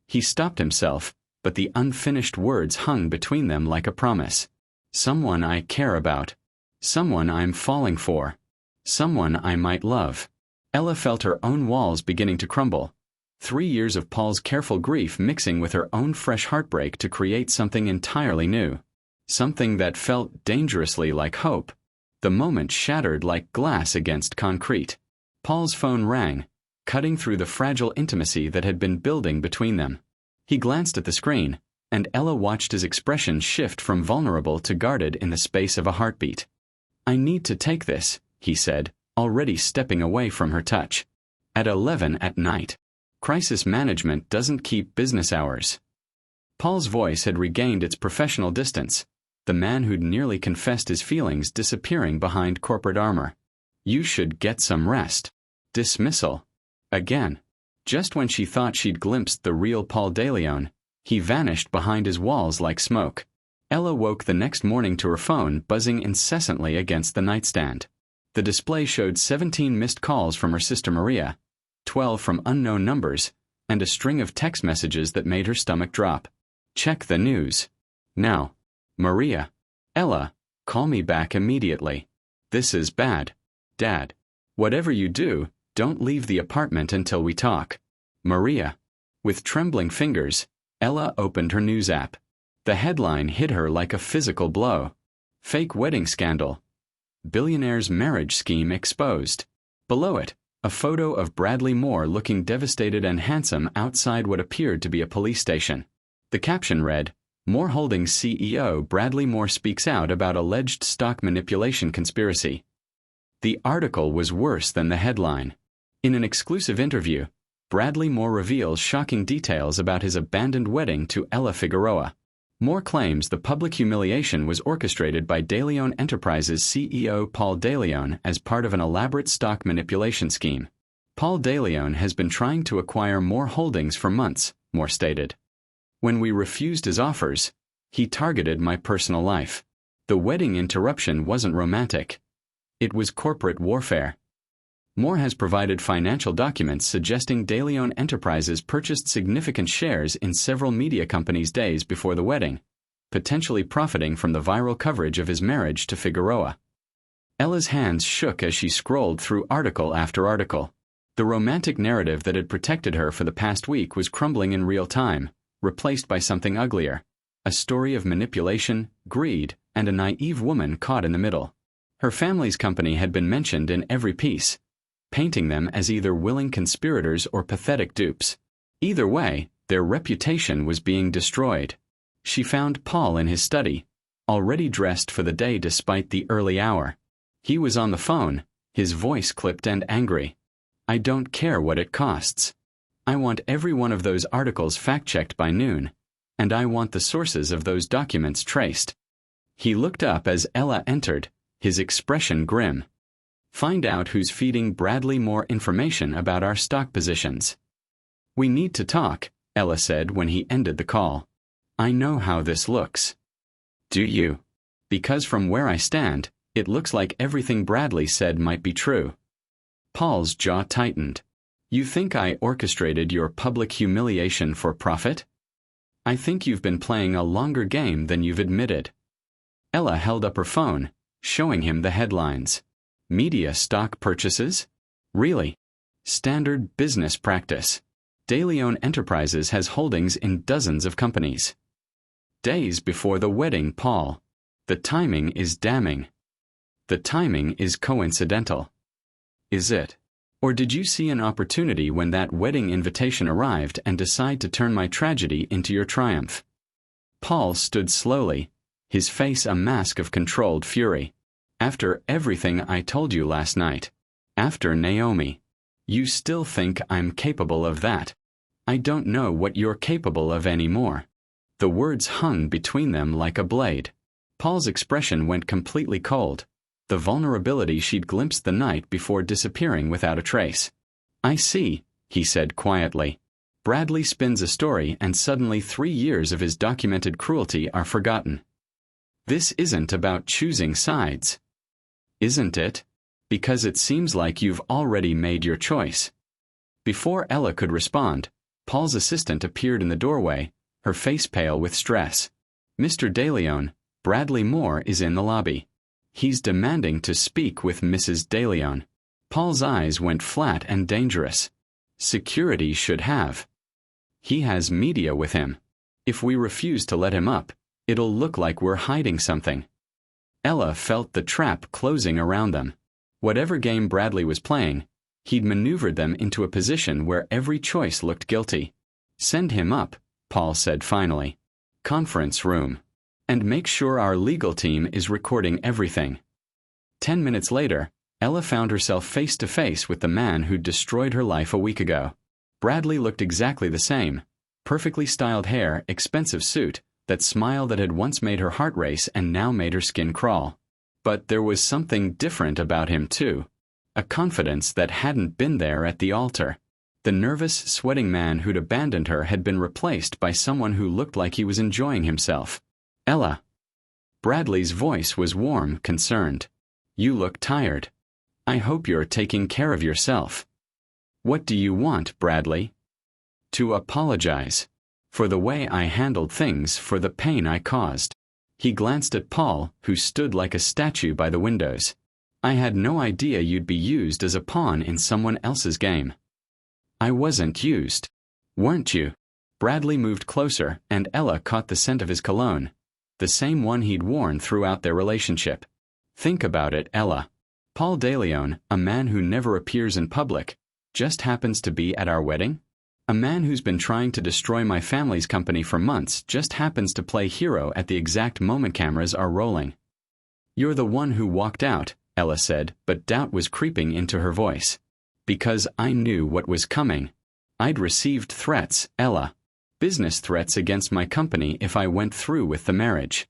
He stopped himself, but the unfinished words hung between them like a promise. Someone I care about. Someone I'm falling for. Someone I might love. Ella felt her own walls beginning to crumble. 3 years of Paul's careful grief mixing with her own fresh heartbreak to create something entirely new. Something that felt dangerously like hope. The moment shattered like glass against concrete. Paul's phone rang, cutting through the fragile intimacy that had been building between them. He glanced at the screen, and Ella watched his expression shift from vulnerable to guarded in the space of a heartbeat. I need to take this, he said, already stepping away from her touch. At 11 at night. Crisis management doesn't keep business hours. Paul's voice had regained its professional distance, the man who'd nearly confessed his feelings disappearing behind corporate armor. You should get some rest. Dismissal. Again. Just when she thought she'd glimpsed the real Paul DeLeon, he vanished behind his walls like smoke. Ella woke the next morning to her phone buzzing incessantly against the nightstand. The display showed 17 missed calls from her sister Maria, 12 from unknown numbers, and a string of text messages that made her stomach drop. Check the news. Now. Maria. Ella, call me back immediately. This is bad. Dad. Whatever you do, don't leave the apartment until we talk. Maria. With trembling fingers, Ella opened her news app. The headline hit her like a physical blow. Fake wedding scandal. Billionaire's marriage scheme exposed. Below it, a photo of Bradley Moore looking devastated and handsome outside what appeared to be a police station. The caption read, Moore Holdings CEO Bradley Moore speaks out about alleged stock manipulation conspiracy. The article was worse than the headline. In an exclusive interview, Bradley Moore reveals shocking details about his abandoned wedding to Ella Figueroa. Moore claims the public humiliation was orchestrated by DeLeon Enterprises CEO Paul DeLeon as part of an elaborate stock manipulation scheme. Paul DeLeon has been trying to acquire Moore Holdings for months, Moore stated. When we refused his offers, He targeted my personal life. The wedding interruption wasn't romantic. It was corporate warfare. Moore has provided financial documents suggesting De Leon Enterprises purchased significant shares in several media companies days before the wedding, potentially profiting from the viral coverage of his marriage to Figueroa. Ella's hands shook as she scrolled through article after article. The romantic narrative that had protected her for the past week was crumbling in real time, replaced by something uglier. A story of manipulation, greed, and a naive woman caught in the middle. Her family's company had been mentioned in every piece, painting them as either willing conspirators or pathetic dupes. Either way, their reputation was being destroyed. She found Paul in his study, already dressed for the day despite the early hour. He was on the phone, his voice clipped and angry. "I don't care what it costs. I want every one of those articles fact-checked by noon, and I want the sources of those documents traced." He looked up as Ella entered, his expression grim. "Find out who's feeding Bradley more information about our stock positions." "We need to talk," Ella said when he ended the call. "I know how this looks." "Do you?" "Because from where I stand, it looks like everything Bradley said might be true." Paul's jaw tightened. "You think I orchestrated your public humiliation for profit? I think you've been playing a longer game than you've admitted." Ella held up her phone, showing him the headlines. "Media stock purchases? Really? Standard business practice. De Leon Enterprises has holdings in dozens of companies. Days before the wedding, Paul. The timing is damning. The timing is coincidental. Is it? Or did you see an opportunity when that wedding invitation arrived and decide to turn my tragedy into your triumph?" Paul stood slowly, his face a mask of controlled fury. "After everything I told you last night, after Naomi, you still think I'm capable of that? I don't know what you're capable of anymore." The words hung between them like a blade. Paul's expression went completely cold, the vulnerability she'd glimpsed the night before disappearing without a trace. "I see," he said quietly. "Bradley spins a story and suddenly 3 years of his documented cruelty are forgotten. This isn't about choosing sides. Isn't it? Because it seems like you've already made your choice." Before Ella could respond, Paul's assistant appeared in the doorway, her face pale with stress. "Mr. De Leon, Bradley Moore is in the lobby. He's demanding to speak with Mrs. De Leon." Paul's eyes went flat and dangerous. "Security should have. He has media with him. If we refuse to let him up, it'll look like we're hiding something." Ella felt the trap closing around them. Whatever game Bradley was playing, he'd maneuvered them into a position where every choice looked guilty. "Send him up," Paul said finally. "Conference room. And make sure our legal team is recording everything." 10 minutes later, Ella found herself face to face with the man who'd destroyed her life a week ago. Bradley looked exactly the same. Perfectly styled hair, expensive suit, that smile that had once made her heart race and now made her skin crawl. But there was something different about him too. A confidence that hadn't been there at the altar. The nervous, sweating man who'd abandoned her had been replaced by someone who looked like he was enjoying himself. "Ella." Bradley's voice was warm, concerned. "You look tired. I hope you're taking care of yourself." "What do you want, Bradley?" "To apologize. For the way I handled things, for the pain I caused." He glanced at Paul, who stood like a statue by the windows. "I had no idea you'd be used as a pawn in someone else's game." "I wasn't used. Weren't you?" Bradley moved closer, and Ella caught the scent of his cologne, the same one he'd worn throughout their relationship. "Think about it, Ella. Paul De Leon, a man who never appears in public, just happens to be at our wedding? A man who's been trying to destroy my family's company for months just happens to play hero at the exact moment cameras are rolling." "You're the one who walked out," Ella said, but doubt was creeping into her voice. "Because I knew what was coming. I'd received threats, Ella. Business threats against my company if I went through with the marriage."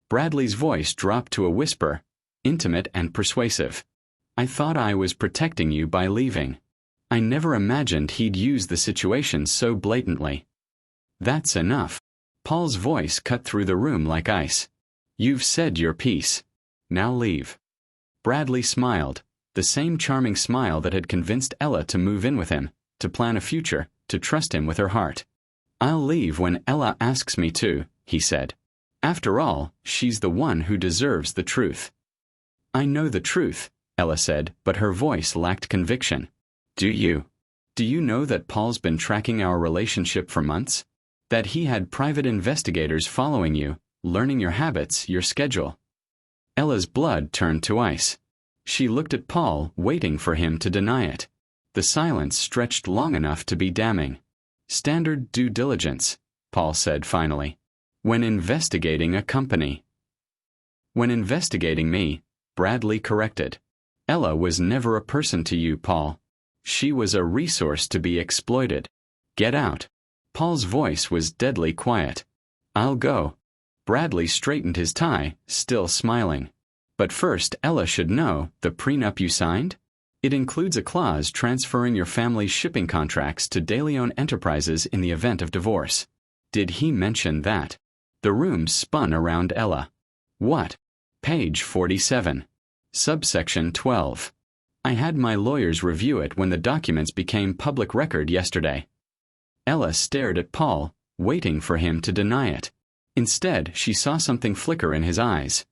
Bradley's voice dropped to a whisper, intimate and persuasive. "I thought I was protecting you by leaving. I never imagined he'd use the situation so blatantly." "That's enough." Paul's voice cut through the room like ice. "You've said your piece. Now leave." Bradley smiled, the same charming smile that had convinced Ella to move in with him, to plan a future, to trust him with her heart. "I'll leave when Ella asks me to," he said. "After all, she's the one who deserves the truth." "I know the truth," Ella said, but her voice lacked conviction. "Do you? Do you know that Paul's been tracking our relationship for months? That he had private investigators following you, learning your habits, your schedule?" Ella's blood turned to ice. She looked at Paul, waiting for him to deny it. The silence stretched long enough to be damning. "Standard due diligence," Paul said finally. "When investigating a company." "When investigating me," Bradley corrected. "Ella was never a person to you, Paul. She was a resource to be exploited. Get out." Paul's voice was deadly quiet. "I'll go." Bradley straightened his tie, still smiling. "But first, Ella should know, the prenup you signed? It includes a clause transferring your family's shipping contracts to De Leon Enterprises in the event of divorce. Did he mention that?" The room spun around Ella. "What?" Page 47. Subsection 12. "I had my lawyers review it when the documents became public record yesterday." Ella stared at Paul, waiting for him to deny it. Instead, she saw something flicker in his eyes.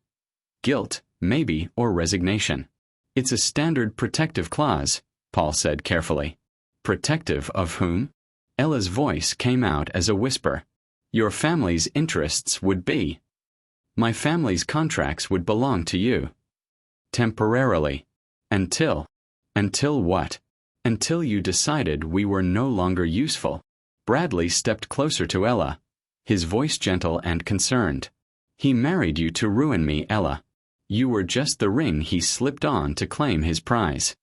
Guilt, maybe, or resignation. "It's a standard protective clause," Paul said carefully. "Protective of whom?" Ella's voice came out as a whisper. "Your family's interests would be. My family's contracts would belong to you. Temporarily. Until. Until what? Until you decided we were no longer useful." Bradley stepped closer to Ella, his voice gentle and concerned. "He married you to ruin me, Ella. You were just the ring he slipped on to claim his prize."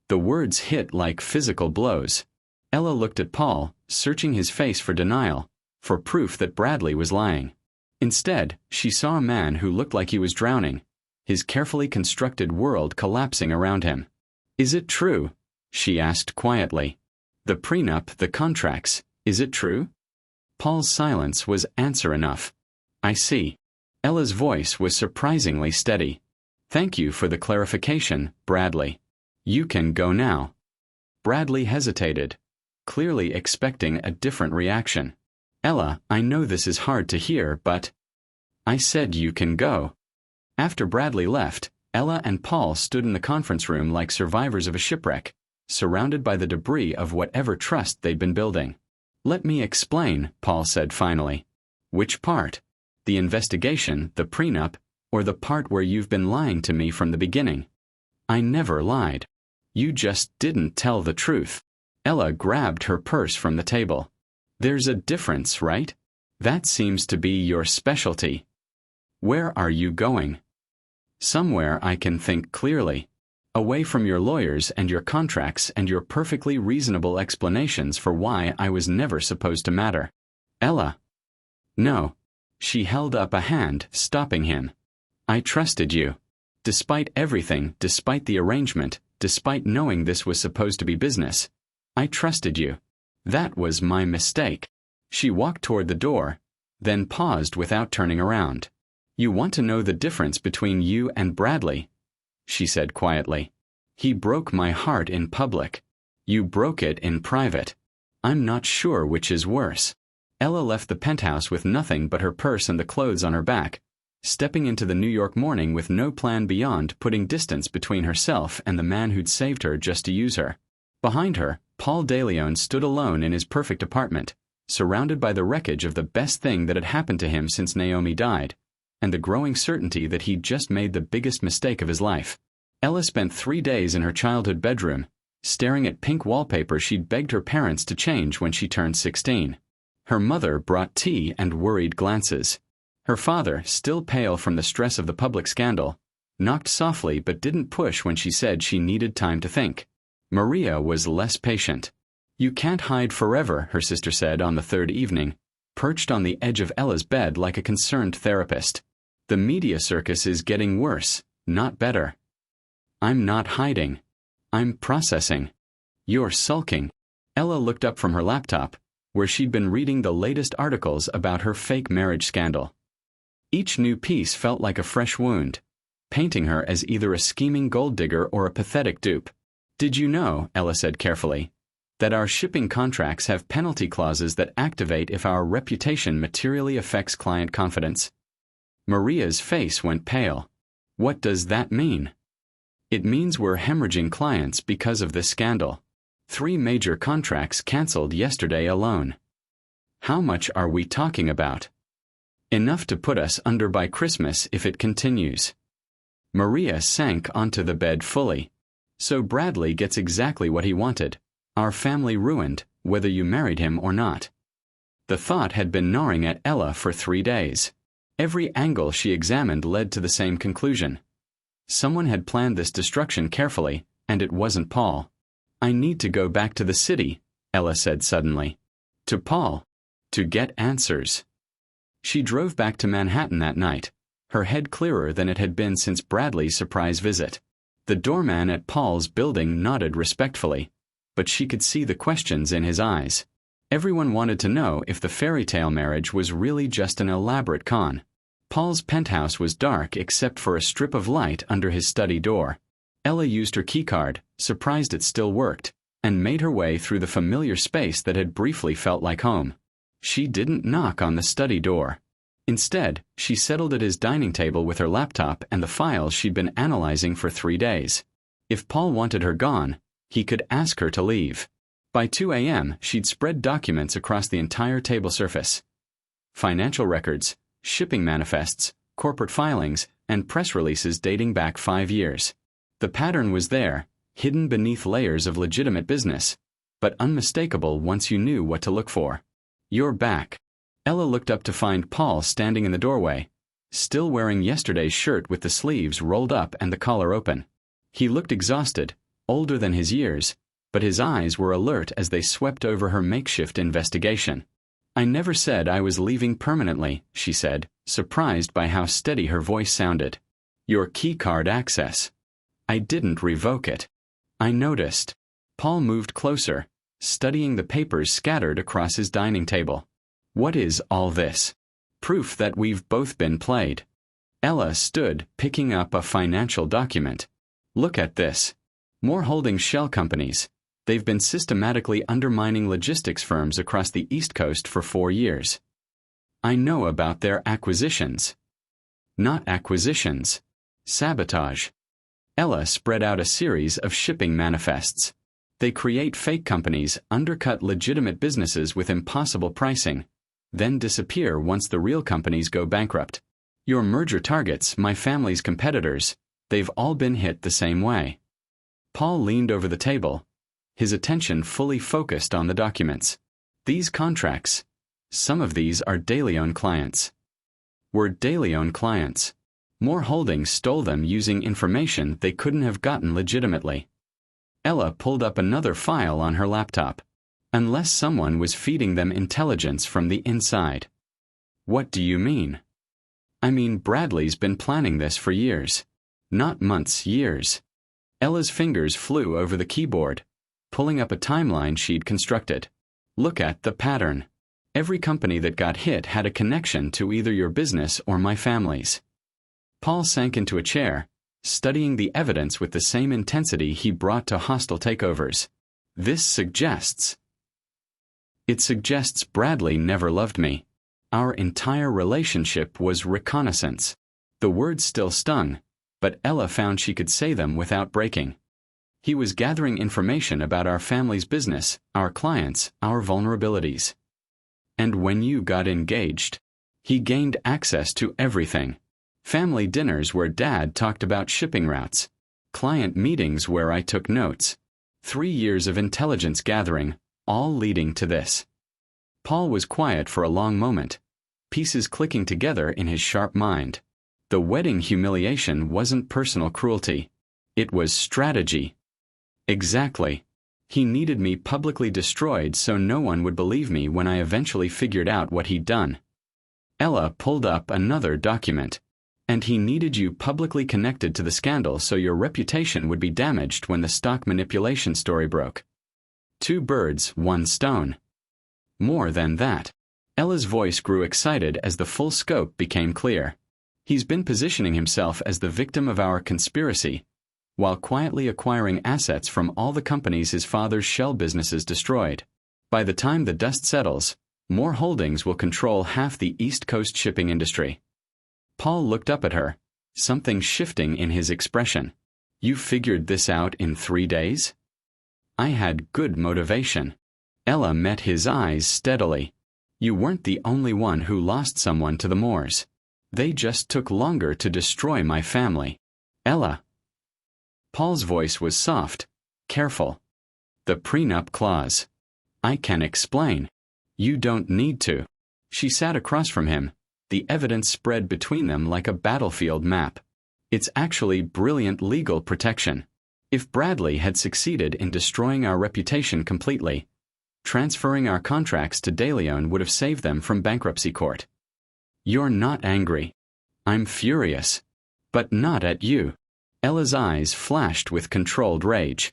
The words hit like physical blows. Ella looked at Paul, searching his face for denial, for proof that Bradley was lying. Instead, she saw a man who looked like he was drowning, his carefully constructed world collapsing around him. "Is it true?" she asked quietly. "The prenup, the contracts, is it true?" Paul's silence was answer enough. "I see." Ella's voice was surprisingly steady. "Thank you for the clarification, Bradley. You can go now." Bradley hesitated, clearly expecting a different reaction. "Ella, I know this is hard to hear, but—" "I said you can go." After Bradley left, Ella and Paul stood in the conference room like survivors of a shipwreck, surrounded by the debris of whatever trust they'd been building. "Let me explain," Paul said finally. "Which part? The investigation, the prenup, or the part where you've been lying to me from the beginning?" "I never lied. You just didn't tell the truth." Ella grabbed her purse from the table. "There's a difference, right? That seems to be your specialty. Where are you going?" "Somewhere I can think clearly. Away from your lawyers and your contracts and your perfectly reasonable explanations for why I was never supposed to matter." "Ella." "No." She held up a hand, stopping him. "I trusted you. Despite everything, despite the arrangement, despite knowing this was supposed to be business, I trusted you. That was my mistake." She walked toward the door, then paused without turning around. "You want to know the difference between you and Bradley," she said quietly. "He broke my heart in public. You broke it in private. I'm not sure which is worse." Ella left the penthouse with nothing but her purse and the clothes on her back, stepping into the New York morning with no plan beyond putting distance between herself and the man who'd saved her just to use her. Behind her, Paul De Leon stood alone in his perfect apartment, surrounded by the wreckage of the best thing that had happened to him since Naomi died, and the growing certainty that he'd just made the biggest mistake of his life. Ella spent 3 days in her childhood bedroom, staring at pink wallpaper she'd begged her parents to change when she turned 16. Her mother brought tea and worried glances. Her father, still pale from the stress of the public scandal, knocked softly but didn't push when she said she needed time to think. Maria was less patient. "You can't hide forever," her sister said on the 3rd evening, perched on the edge of Ella's bed like a concerned therapist. "The media circus is getting worse, not better." "I'm not hiding. I'm processing." "You're sulking." Ella looked up from her laptop, where she'd been reading the latest articles about her fake marriage scandal. Each new piece felt like a fresh wound, painting her as either a scheming gold digger or a pathetic dupe. "Did you know," Ella said carefully, "that our shipping contracts have penalty clauses that activate if our reputation materially affects client confidence?" Maria's face went pale. "What does that mean?" "It means we're hemorrhaging clients because of this scandal. 3 major contracts canceled yesterday alone." "How much are we talking about?" "Enough to put us under by Christmas if it continues." Maria sank onto the bed fully. "So Bradley gets exactly what he wanted. Our family ruined, whether you married him or not." The thought had been gnawing at Ella for 3 days. Every angle she examined led to the same conclusion. Someone had planned this destruction carefully, and it wasn't Paul. "I need to go back to the city," Ella said suddenly. "To Paul. To get answers." She drove back to Manhattan that night, her head clearer than it had been since Bradley's surprise visit. The doorman at Paul's building nodded respectfully, but she could see the questions in his eyes. Everyone wanted to know if the fairy tale marriage was really just an elaborate con. Paul's penthouse was dark except for a strip of light under his study door. Ella used her keycard, surprised it still worked, and made her way through the familiar space that had briefly felt like home. She didn't knock on the study door. Instead, she settled at his dining table with her laptop and the files she'd been analyzing for 3 days. If Paul wanted her gone, he could ask her to leave. By 2 a.m., she'd spread documents across the entire table surface. Financial records, shipping manifests, corporate filings, and press releases dating back 5 years. The pattern was there, hidden beneath layers of legitimate business, but unmistakable once you knew what to look for. "You're back." Ella looked up to find Paul standing in the doorway, still wearing yesterday's shirt with the sleeves rolled up and the collar open. He looked exhausted, older than his years, but his eyes were alert as they swept over her makeshift investigation. "I never said I was leaving permanently," she said, surprised by how steady her voice sounded. "Your keycard access. I didn't revoke it. I noticed." Paul moved closer, studying the papers scattered across his dining table. "What is all this?" "Proof that we've both been played." Ella stood, picking up a financial document. "Look at this. More holding shell companies. They've been systematically undermining logistics firms across the East Coast for 4 years. I know about their acquisitions." "Not acquisitions. Sabotage." Ella spread out a series of shipping manifests. "They create fake companies, undercut legitimate businesses with impossible pricing, then disappear once the real companies go bankrupt. Your merger targets, my family's competitors, they've all been hit the same way." Paul leaned over the table, his attention fully focused on the documents. "These contracts, some of these are DeLeon clients." Were DeLeon clients. More Holdings stole them using information they couldn't have gotten legitimately. Ella pulled up another file on her laptop. Unless someone was feeding them intelligence from the inside. "What do you mean?" "I mean Bradley's been planning this for years. Not months, years." Ella's fingers flew over the keyboard, pulling up a timeline she'd constructed. "Look at the pattern. Every company that got hit had a connection to either your business or my family's." Paul sank into a chair, studying the evidence with the same intensity he brought to hostile takeovers. "This suggests..." "It suggests Bradley never loved me. Our entire relationship was reconnaissance." The words still stung, but Ella found she could say them without breaking. "He was gathering information about our family's business, our clients, our vulnerabilities. And when you got engaged, he gained access to everything. Family dinners where Dad talked about shipping routes. Client meetings where I took notes. 3 years of intelligence gathering, all leading to this." Paul was quiet for a long moment, pieces clicking together in his sharp mind. The wedding humiliation wasn't personal cruelty. It was strategy. "Exactly. He needed me publicly destroyed so no one would believe me when I eventually figured out what he'd done." Ella pulled up another document. "And he needed you publicly connected to the scandal so your reputation would be damaged when the stock manipulation story broke. 2 birds, 1 stone." More than that. Ella's voice grew excited as the full scope became clear. He's been positioning himself as the victim of our conspiracy, while quietly acquiring assets from all the companies his father's shell businesses destroyed. By the time the dust settles, Moore Holdings will control half the East Coast shipping industry. Paul looked up at her, something shifting in his expression. You figured this out in 3 days? I had good motivation. Ella met his eyes steadily. You weren't the only one who lost someone to the Moores. They just took longer to destroy my family. Ella. Paul's voice was soft, careful. The prenup clause. I can explain. You don't need to. She sat across from him, the evidence spread between them like a battlefield map. It's actually brilliant legal protection. If Bradley had succeeded in destroying our reputation completely, transferring our contracts to De Leon would have saved them from bankruptcy court. You're not angry. I'm furious. But not at you. Ella's eyes flashed with controlled rage.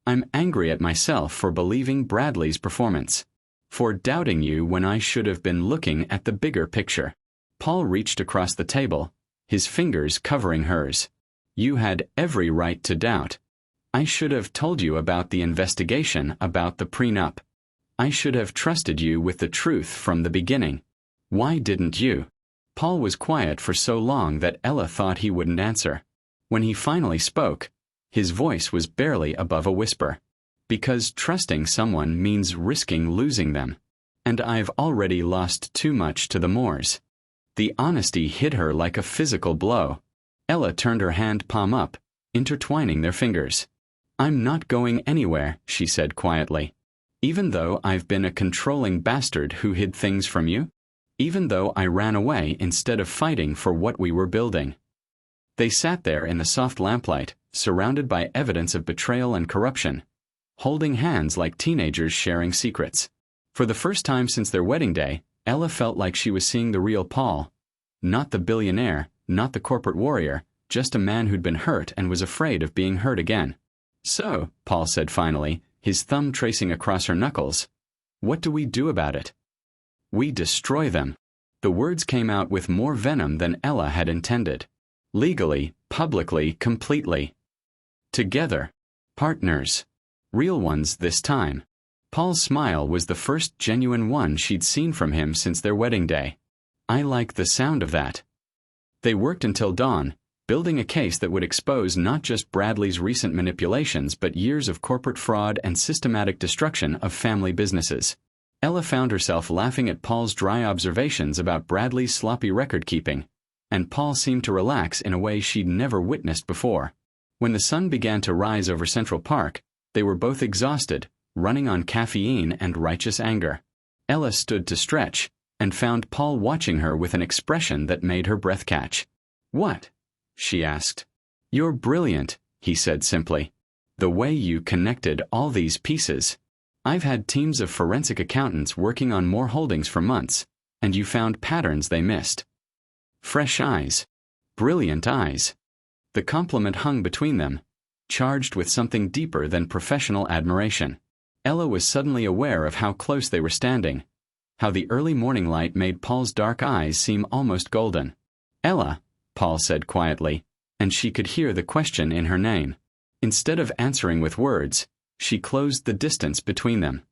I'm angry at myself for believing Bradley's performance. For doubting you when I should have been looking at the bigger picture. Paul reached across the table, his fingers covering hers. You had every right to doubt. I should have told you about the investigation about the prenup. I should have trusted you with the truth from the beginning. Why didn't you? Paul was quiet for so long that Ella thought he wouldn't answer. When he finally spoke, his voice was barely above a whisper. Because trusting someone means risking losing them. And I've already lost too much to the Moores. The honesty hit her like a physical blow. Ella turned her hand palm up, intertwining their fingers. I'm not going anywhere, she said quietly. Even though I've been a controlling bastard who hid things from you? Even though I ran away instead of fighting for what we were building. They sat there in the soft lamplight, surrounded by evidence of betrayal and corruption, holding hands like teenagers sharing secrets. For the first time since their wedding day, Ella felt like she was seeing the real Paul. Not the billionaire, not the corporate warrior, just a man who'd been hurt and was afraid of being hurt again. So, Paul said finally, his thumb tracing across her knuckles, what do we do about it? We destroy them. The words came out with more venom than Ella had intended. Legally, publicly, completely. Together. Partners. Real ones this time. Paul's smile was the first genuine one she'd seen from him since their wedding day. I like the sound of that. They worked until dawn, building a case that would expose not just Bradley's recent manipulations but years of corporate fraud and systematic destruction of family businesses. Ella found herself laughing at Paul's dry observations about Bradley's sloppy record-keeping, and Paul seemed to relax in a way she'd never witnessed before. When the sun began to rise over Central Park, they were both exhausted, running on caffeine and righteous anger. Ella stood to stretch, and found Paul watching her with an expression that made her breath catch. What? She asked. You're brilliant, he said simply. The way you connected all these pieces. I've had teams of forensic accountants working on Moore Holdings for months, and you found patterns they missed. Fresh eyes. Brilliant eyes. The compliment hung between them, charged with something deeper than professional admiration. Ella was suddenly aware of how close they were standing, how the early morning light made Paul's dark eyes seem almost golden. Ella, Paul said quietly, and she could hear the question in her name. Instead of answering with words, she closed the distance between them.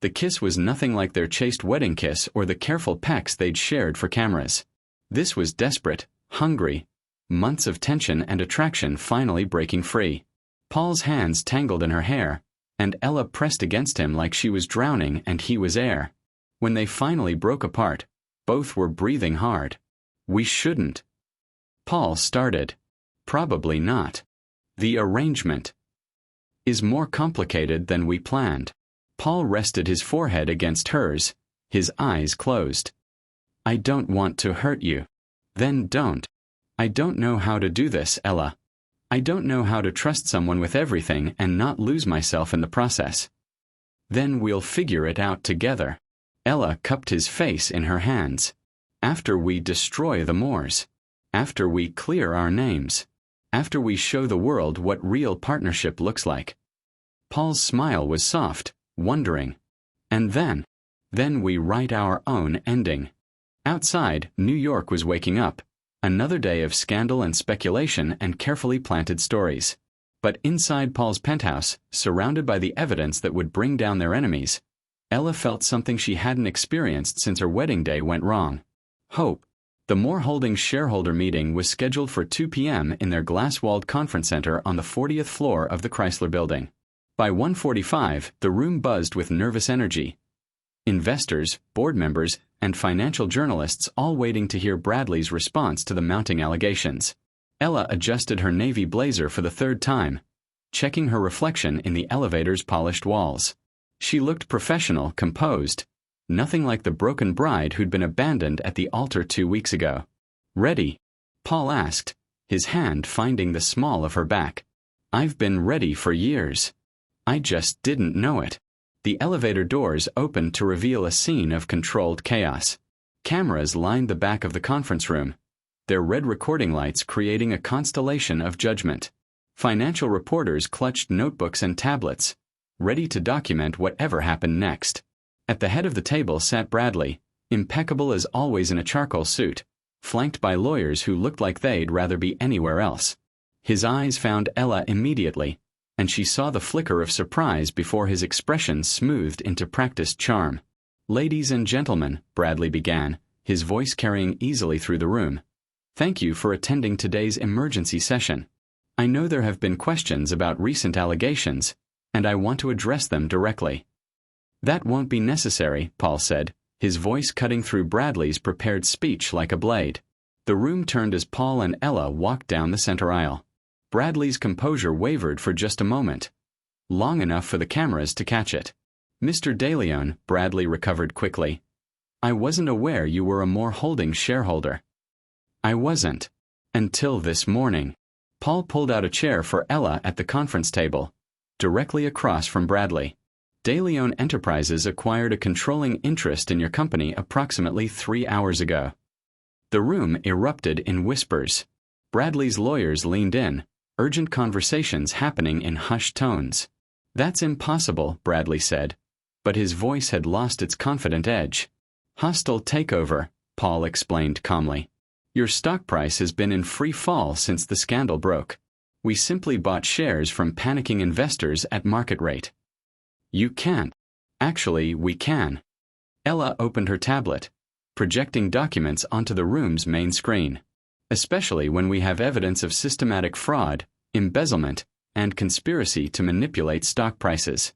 The kiss was nothing like their chaste wedding kiss or the careful pecks they'd shared for cameras. This was desperate, hungry, months of tension and attraction finally breaking free. Paul's hands tangled in her hair, and Ella pressed against him like she was drowning and he was air. When they finally broke apart, both were breathing hard. We shouldn't. Paul started. Probably not. The arrangement is more complicated than we planned. Paul rested his forehead against hers, his eyes closed. I don't want to hurt you. Then don't. I don't know how to do this, Ella. I don't know how to trust someone with everything and not lose myself in the process. Then we'll figure it out together. Ella cupped his face in her hands. After we destroy the Moores. After we clear our names. After we show the world what real partnership looks like. Paul's smile was soft, wondering. And then? Then we write our own ending. Outside, New York was waking up. Another day of scandal and speculation and carefully planted stories. But inside Paul's penthouse, surrounded by the evidence that would bring down their enemies, Ella felt something she hadn't experienced since her wedding day went wrong. Hope. The Moore Holdings shareholder meeting was scheduled for 2 p.m. in their glass-walled conference center on the 40th floor of the Chrysler Building. By 1:45, the room buzzed with nervous energy. Investors, board members, and financial journalists all waiting to hear Bradley's response to the mounting allegations. Ella adjusted her navy blazer for the third time, checking her reflection in the elevator's polished walls. She looked professional, composed, nothing like the broken bride who'd been abandoned at the altar 2 weeks ago. "Ready?" Paul asked, his hand finding the small of her back. "I've been ready for years. I just didn't know it." The elevator doors opened to reveal a scene of controlled chaos. Cameras lined the back of the conference room, their red recording lights creating a constellation of judgment. Financial reporters clutched notebooks and tablets, ready to document whatever happened next. At the head of the table sat Bradley, impeccable as always in a charcoal suit, flanked by lawyers who looked like they'd rather be anywhere else. His eyes found Ella immediately, and she saw the flicker of surprise before his expression smoothed into practiced charm. "Ladies and gentlemen," Bradley began, his voice carrying easily through the room, "thank you for attending today's emergency session. I know there have been questions about recent allegations, and I want to address them directly." "That won't be necessary," Paul said, his voice cutting through Bradley's prepared speech like a blade. The room turned as Paul and Ella walked down the center aisle. Bradley's composure wavered for just a moment, long enough for the cameras to catch it. "Mr. DeLeon," Bradley recovered quickly, "I wasn't aware you were a Moore Holdings shareholder." "I wasn't. Until this morning." Paul pulled out a chair for Ella at the conference table, directly across from Bradley. "DeLeon Enterprises acquired a controlling interest in your company approximately 3 hours ago." The room erupted in whispers. Bradley's lawyers leaned in, urgent conversations happening in hushed tones. "That's impossible," Bradley said, but his voice had lost its confident edge. "Hostile takeover," Paul explained calmly. "Your stock price has been in free fall since the scandal broke. We simply bought shares from panicking investors at market rate." "You can't." "Actually, we can." Ella opened her tablet, projecting documents onto the room's main screen. "Especially when we have evidence of systematic fraud, embezzlement, and conspiracy to manipulate stock prices."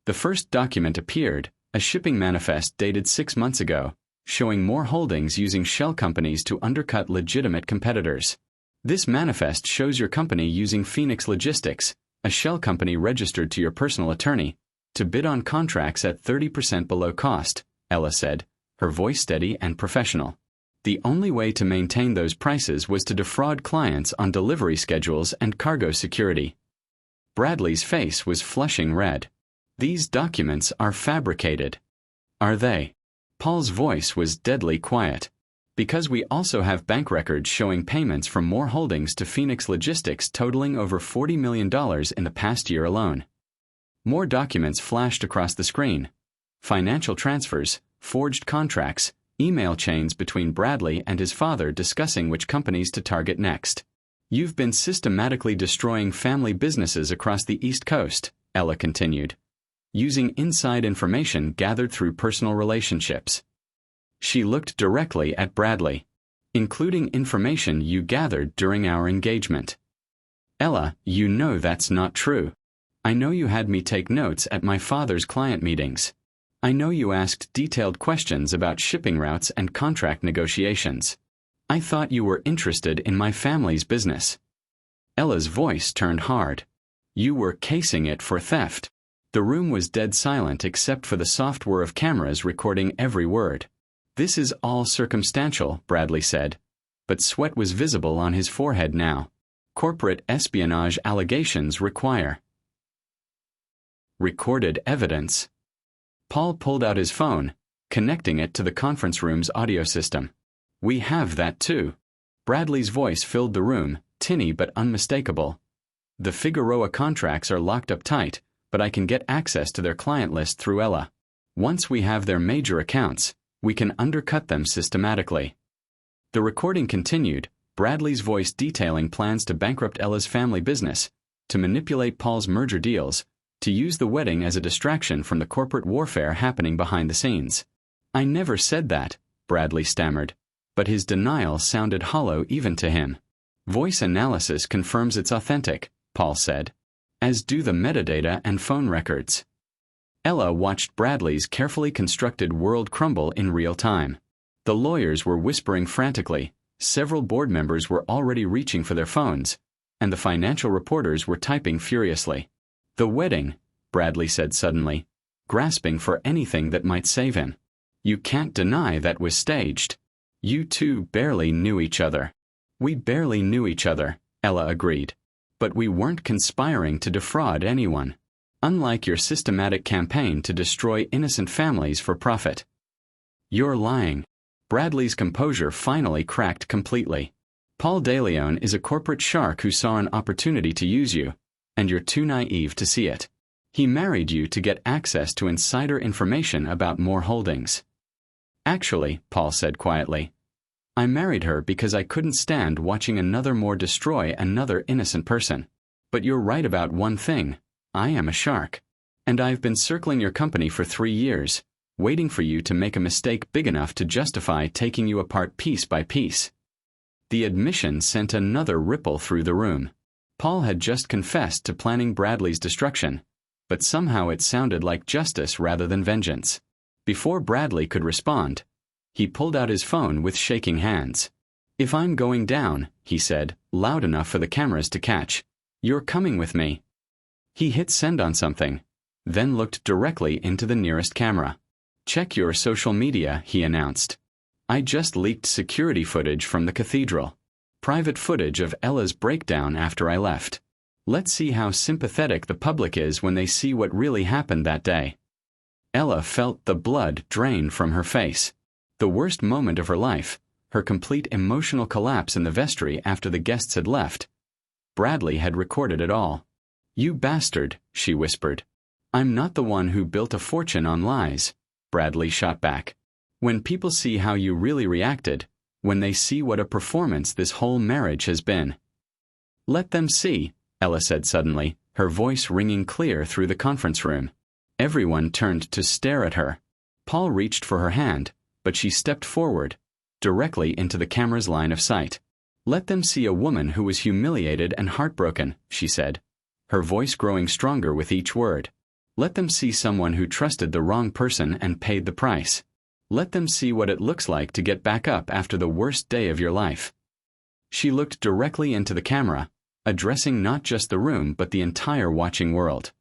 The first document appeared, a shipping manifest dated 6 months ago, showing Moore Holdings using shell companies to undercut legitimate competitors. "This manifest shows your company using Phoenix Logistics, a shell company registered to your personal attorney, to bid on contracts at 30% below cost," Ella said, her voice steady and professional. "The only way to maintain those prices was to defraud clients on delivery schedules and cargo security." Bradley's face was flushing red. "These documents are fabricated." "Are they?" Paul's voice was deadly quiet. "Because we also have bank records showing payments from Moore Holdings to Phoenix Logistics totaling over $40 million in the past year alone." More documents flashed across the screen. Financial transfers, forged contracts, email chains between Bradley and his father discussing which companies to target next. "You've been systematically destroying family businesses across the East Coast," Ella continued, "using inside information gathered through personal relationships." She looked directly at Bradley. "Including information you gathered during our engagement." "Ella, you know that's not true. I know you had me take notes at my father's client meetings. I know you asked detailed questions about shipping routes and contract negotiations. I thought you were interested in my family's business." Ella's voice turned hard. "You were casing it for theft." The room was dead silent except for the soft whir of cameras recording every word. "This is all circumstantial," Bradley said, but sweat was visible on his forehead now. "Corporate espionage allegations require recorded evidence." Paul pulled out his phone, connecting it to the conference room's audio system. "We have that too." Bradley's voice filled the room, tinny but unmistakable. "The Figueroa contracts are locked up tight, but I can get access to their client list through Ella. Once we have their major accounts, we can undercut them systematically. The recording continued, Bradley's voice detailing plans to bankrupt Ella's family business, to manipulate Paul's merger deals, to use the wedding as a distraction from the corporate warfare happening behind the scenes. "I never said that," Bradley stammered, but his denial sounded hollow even to him. "Voice analysis confirms it's authentic," Paul said, "as do the metadata and phone records." Ella watched Bradley's carefully constructed world crumble in real time. The lawyers were whispering frantically, several board members were already reaching for their phones, and the financial reporters were typing furiously. "The wedding," Bradley said suddenly, grasping for anything that might save him. "You can't deny that was staged. You two barely knew each other." "We barely knew each other," Ella agreed. "But we weren't conspiring to defraud anyone. Unlike your systematic campaign to destroy innocent families for profit." "You're lying." Bradley's composure finally cracked completely. "Paul DeLeon is a corporate shark who saw an opportunity to use you, and you're too naive to see it. He married you to get access to insider information about more holdings." "Actually," Paul said quietly, "I married her because I couldn't stand watching another more destroy another innocent person. But you're right about one thing. I am a shark. And I've been circling your company for 3 years, waiting for you to make a mistake big enough to justify taking you apart piece by piece." The admission sent another ripple through the room. Paul had just confessed to planning Bradley's destruction, but somehow it sounded like justice rather than vengeance. Before Bradley could respond, he pulled out his phone with shaking hands. "If I'm going down," he said, loud enough for the cameras to catch, "you're coming with me." He hit send on something, then looked directly into the nearest camera. "Check your social media," he announced. "I just leaked security footage from the cathedral. Private footage of Ella's breakdown after I left. Let's see how sympathetic the public is when they see what really happened that day." Ella felt the blood drain from her face. The worst moment of her life, her complete emotional collapse in the vestry after the guests had left. Bradley had recorded it all. "You bastard," she whispered. "I'm not the one who built a fortune on lies," Bradley shot back. "When people see how you really reacted, when they see what a performance this whole marriage has been." "Let them see," Ella said suddenly, her voice ringing clear through the conference room. Everyone turned to stare at her. Paul reached for her hand, but she stepped forward, directly into the camera's line of sight. "Let them see a woman who was humiliated and heartbroken," she said, her voice growing stronger with each word. "Let them see someone who trusted the wrong person and paid the price. Let them see what it looks like to get back up after the worst day of your life." She looked directly into the camera, addressing not just the room but the entire watching world.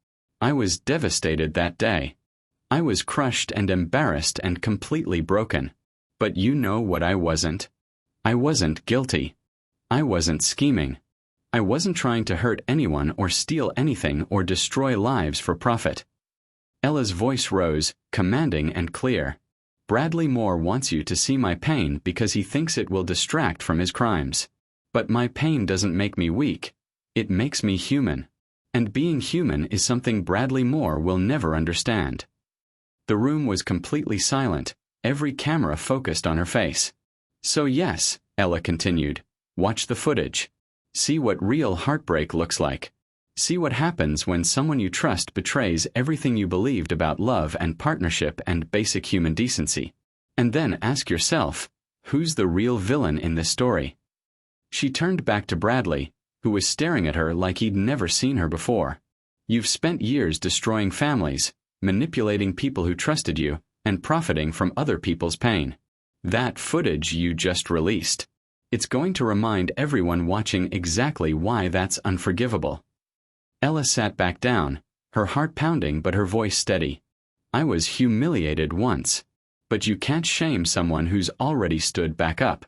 "I was devastated that day. I was crushed and embarrassed and completely broken. But you know what I wasn't? I wasn't guilty. I wasn't scheming. I wasn't trying to hurt anyone or steal anything or destroy lives for profit." Ella's voice rose, commanding and clear. "Bradley Moore wants you to see my pain because he thinks it will distract from his crimes. But my pain doesn't make me weak. It makes me human. And being human is something Bradley Moore will never understand." The room was completely silent, every camera focused on her face. "So yes," Ella continued, "watch the footage. See what real heartbreak looks like. See what happens when someone you trust betrays everything you believed about love and partnership and basic human decency. And then ask yourself, who's the real villain in this story?" She turned back to Bradley, who was staring at her like he'd never seen her before. "You've spent years destroying families, manipulating people who trusted you, and profiting from other people's pain. That footage you just released. It's going to remind everyone watching exactly why that's unforgivable." Ella sat back down, her heart pounding but her voice steady. "I was humiliated once. But you can't shame someone who's already stood back up."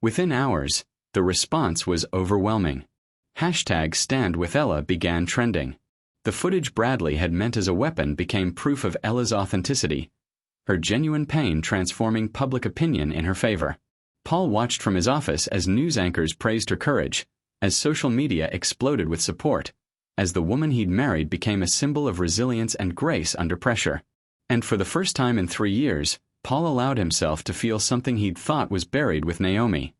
Within hours, the response was overwhelming. #StandWithElla began trending. The footage Bradley had meant as a weapon became proof of Ella's authenticity, her genuine pain transforming public opinion in her favor. Paul watched from his office as news anchors praised her courage, as social media exploded with support, as the woman he'd married became a symbol of resilience and grace under pressure. And for the first time in 3 years, Paul allowed himself to feel something he'd thought was buried with Naomi.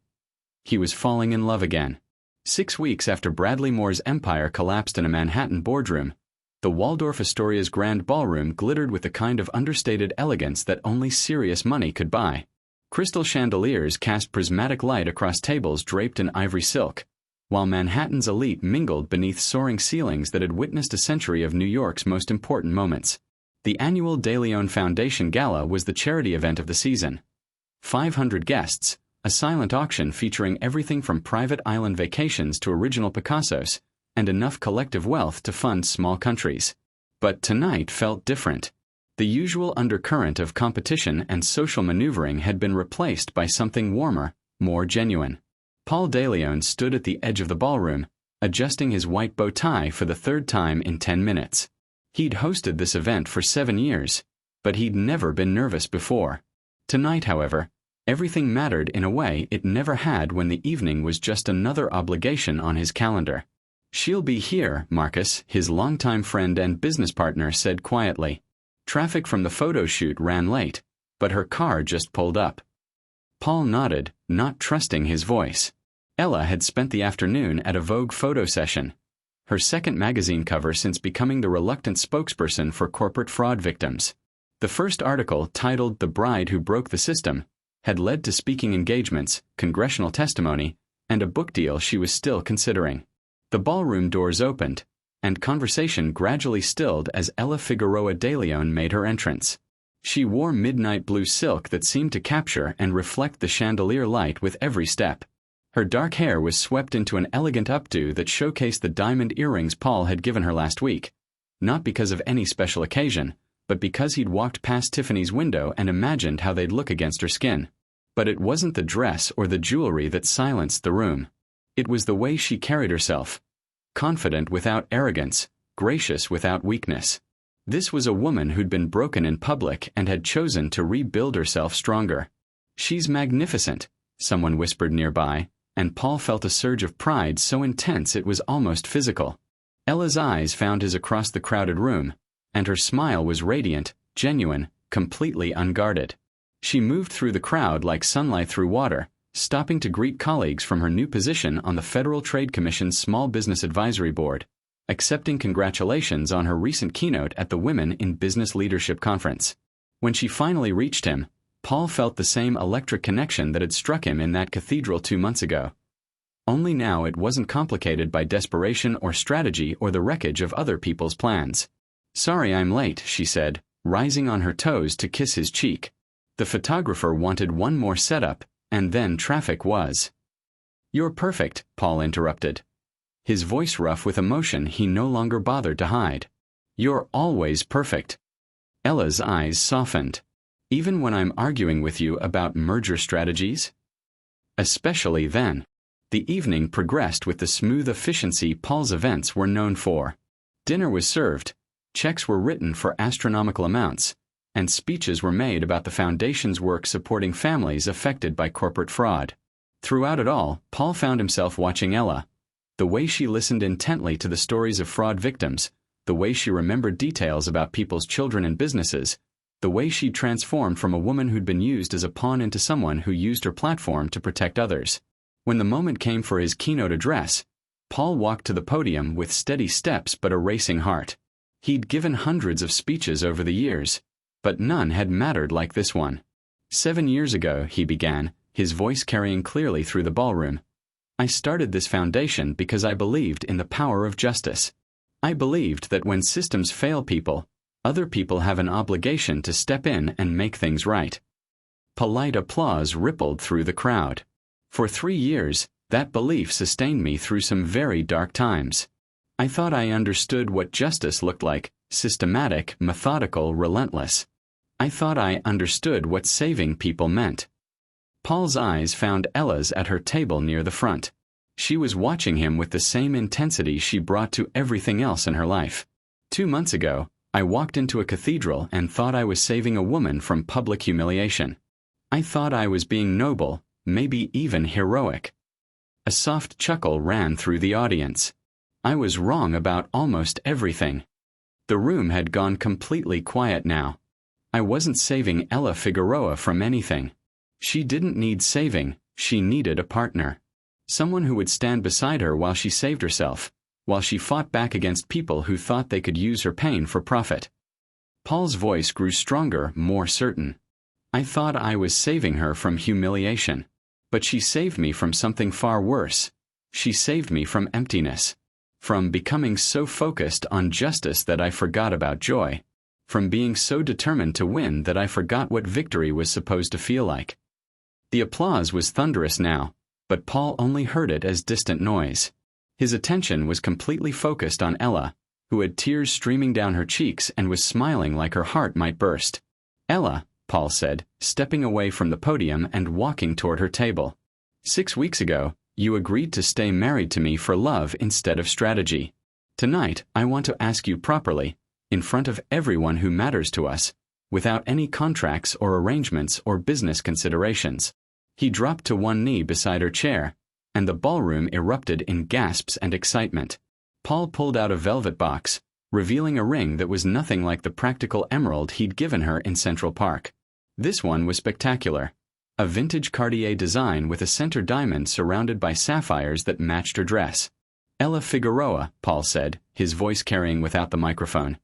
He was falling in love again. 6 weeks after Bradley Moore's empire collapsed in a Manhattan boardroom, the Waldorf Astoria's grand ballroom glittered with the kind of understated elegance that only serious money could buy. Crystal chandeliers cast prismatic light across tables draped in ivory silk, while Manhattan's elite mingled beneath soaring ceilings that had witnessed a century of New York's most important moments. The annual De Leon Foundation Gala was the charity event of the season. 500 guests, a silent auction featuring everything from private island vacations to original Picassos, and enough collective wealth to fund small countries. But tonight felt different. The usual undercurrent of competition and social maneuvering had been replaced by something warmer, more genuine. Paul De Leon stood at the edge of the ballroom, adjusting his white bow tie for the third time in 10 minutes. He'd hosted this event for 7 years, but he'd never been nervous before. Tonight, however, everything mattered in a way it never had when the evening was just another obligation on his calendar. "She'll be here," Marcus, his longtime friend and business partner, said quietly. Traffic from the photo shoot ran late, but her car just pulled up. Paul nodded, not trusting his voice. Ella had spent the afternoon at a Vogue photo session, her second magazine cover since becoming the reluctant spokesperson for corporate fraud victims. The first article, titled "The Bride Who Broke the System," had led to speaking engagements, congressional testimony, and a book deal she was still considering. The ballroom doors opened, and conversation gradually stilled as Ella Figueroa de Leon made her entrance. She wore midnight blue silk that seemed to capture and reflect the chandelier light with every step. Her dark hair was swept into an elegant updo that showcased the diamond earrings Paul had given her last week, not because of any special occasion, but because he'd walked past Tiffany's window and imagined how they'd look against her skin. But it wasn't the dress or the jewelry that silenced the room. It was the way she carried herself. Confident without arrogance, gracious without weakness. This was a woman who'd been broken in public and had chosen to rebuild herself stronger. "She's magnificent," someone whispered nearby, and Paul felt a surge of pride so intense it was almost physical. Ella's eyes found his across the crowded room, and her smile was radiant, genuine, completely unguarded. She moved through the crowd like sunlight through water, stopping to greet colleagues from her new position on the Federal Trade Commission's Small Business Advisory Board, accepting congratulations on her recent keynote at the Women in Business Leadership Conference. When she finally reached him, Paul felt the same electric connection that had struck him in that cathedral 2 months ago. Only now it wasn't complicated by desperation or strategy or the wreckage of other people's plans. "Sorry I'm late," she said, rising on her toes to kiss his cheek. The photographer wanted one more setup, and then traffic was. "You're perfect," Paul interrupted, his voice rough with emotion he no longer bothered to hide. "You're always perfect." Ella's eyes softened. "Even when I'm arguing with you about merger strategies?" "Especially then." The evening progressed with the smooth efficiency Paul's events were known for. Dinner was served, checks were written for astronomical amounts, and speeches were made about the Foundation's work supporting families affected by corporate fraud. Throughout it all, Paul found himself watching Ella. The way she listened intently to the stories of fraud victims, the way she remembered details about people's children and businesses, the way she transformed from a woman who'd been used as a pawn into someone who used her platform to protect others. When the moment came for his keynote address, Paul walked to the podium with steady steps but a racing heart. He'd given hundreds of speeches over the years, but none had mattered like this one. 7 years ago, he began, his voice carrying clearly through the ballroom. "I started this foundation because I believed in the power of justice. I believed that when systems fail people, other people have an obligation to step in and make things right." Polite applause rippled through the crowd. "For 3 years, that belief sustained me through some very dark times. I thought I understood what justice looked like, systematic, methodical, relentless. I thought I understood what saving people meant." Paul's eyes found Ella's at her table near the front. She was watching him with the same intensity she brought to everything else in her life. 2 months ago, I walked into a cathedral and thought I was saving a woman from public humiliation. I thought I was being noble, maybe even heroic. A soft chuckle ran through the audience. I was wrong about almost everything. The room had gone completely quiet now. I wasn't saving Ella Figueroa from anything. She didn't need saving, she needed a partner. Someone who would stand beside her while she saved herself, while she fought back against people who thought they could use her pain for profit. Paul's voice grew stronger, more certain. I thought I was saving her from humiliation. But she saved me from something far worse. She saved me from emptiness. From becoming so focused on justice that I forgot about joy. From being so determined to win that I forgot what victory was supposed to feel like. The applause was thunderous now, but Paul only heard it as distant noise. His attention was completely focused on Ella, who had tears streaming down her cheeks and was smiling like her heart might burst. Ella, Paul said, stepping away from the podium and walking toward her table. 6 weeks ago, you agreed to stay married to me for love instead of strategy. Tonight, I want to ask you properly, in front of everyone who matters to us, without any contracts or arrangements or business considerations. He dropped to one knee beside her chair, and the ballroom erupted in gasps and excitement. Paul pulled out a velvet box, revealing a ring that was nothing like the practical emerald he'd given her in Central Park. This one was spectacular. A vintage Cartier design with a center diamond surrounded by sapphires that matched her dress. Ella Figueroa, Paul said, his voice carrying without the microphone.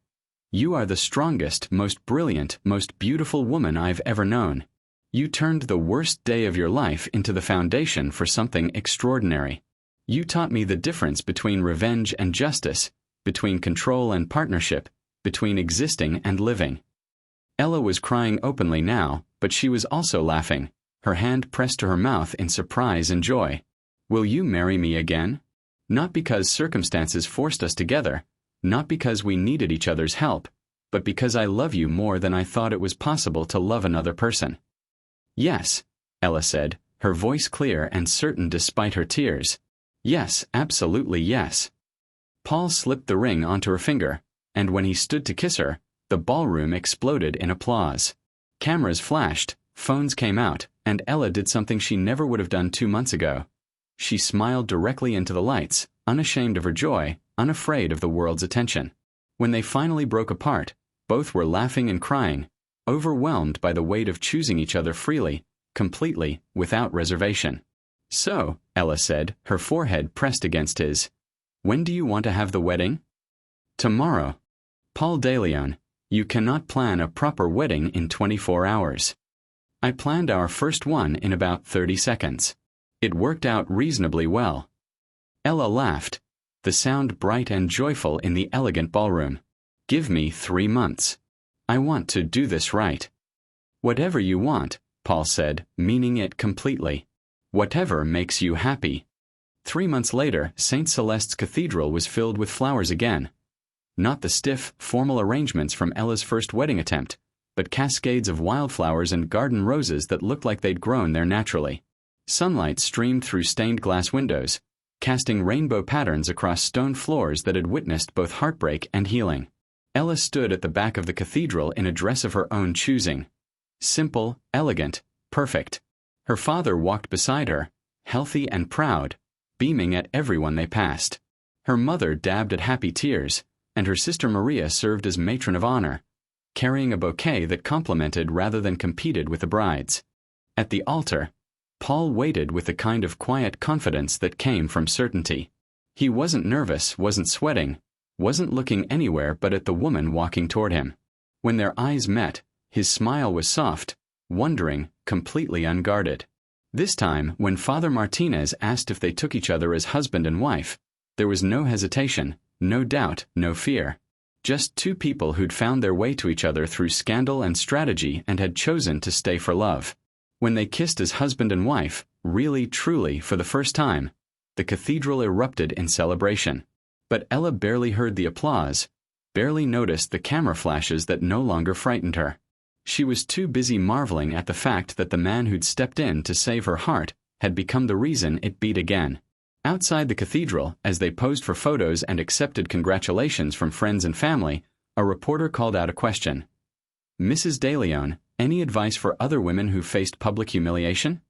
You are the strongest, most brilliant, most beautiful woman I've ever known. You turned the worst day of your life into the foundation for something extraordinary. You taught me the difference between revenge and justice, between control and partnership, between existing and living. Ella was crying openly now, but she was also laughing, her hand pressed to her mouth in surprise and joy. Will you marry me again? Not because circumstances forced us together, not because we needed each other's help, but because I love you more than I thought it was possible to love another person. Yes, Ella said, her voice clear and certain despite her tears. Yes, absolutely yes. Paul slipped the ring onto her finger, and when he stood to kiss her, the ballroom exploded in applause. Cameras flashed, phones came out, and Ella did something she never would have done 2 months ago. She smiled directly into the lights, unashamed of her joy, unafraid of the world's attention. When they finally broke apart, both were laughing and crying, overwhelmed by the weight of choosing each other freely, completely, without reservation. So, Ella said, her forehead pressed against his. When do you want to have the wedding? Tomorrow. Paul de Leon, you cannot plan a proper wedding in 24 hours. I planned our first one in about 30 seconds. It worked out reasonably well. Ella laughed, the sound bright and joyful in the elegant ballroom. Give me 3 months. I want to do this right. Whatever you want, Paul said, meaning it completely. Whatever makes you happy. 3 months later, St. Celeste's Cathedral was filled with flowers again. Not the stiff, formal arrangements from Ella's first wedding attempt, but cascades of wildflowers and garden roses that looked like they'd grown there naturally. Sunlight streamed through stained glass windows, casting rainbow patterns across stone floors that had witnessed both heartbreak and healing. Ella stood at the back of the cathedral in a dress of her own choosing. Simple, elegant, perfect. Her father walked beside her, healthy and proud, beaming at everyone they passed. Her mother dabbed at happy tears, and her sister Maria served as matron of honor, carrying a bouquet that complimented rather than competed with the brides. At the altar, Paul waited with the kind of quiet confidence that came from certainty. He wasn't nervous, wasn't sweating, wasn't looking anywhere but at the woman walking toward him. When their eyes met, his smile was soft, wondering, completely unguarded. This time, when Father Martinez asked if they took each other as husband and wife, there was no hesitation, no doubt, no fear. Just two people who'd found their way to each other through scandal and strategy and had chosen to stay for love. When they kissed as husband and wife, really, truly, for the first time, the cathedral erupted in celebration. But Ella barely heard the applause, barely noticed the camera flashes that no longer frightened her. She was too busy marveling at the fact that the man who'd stepped in to save her heart had become the reason it beat again. Outside the cathedral, as they posed for photos and accepted congratulations from friends and family, a reporter called out a question. Mrs. De Leon, any advice for other women who faced public humiliation?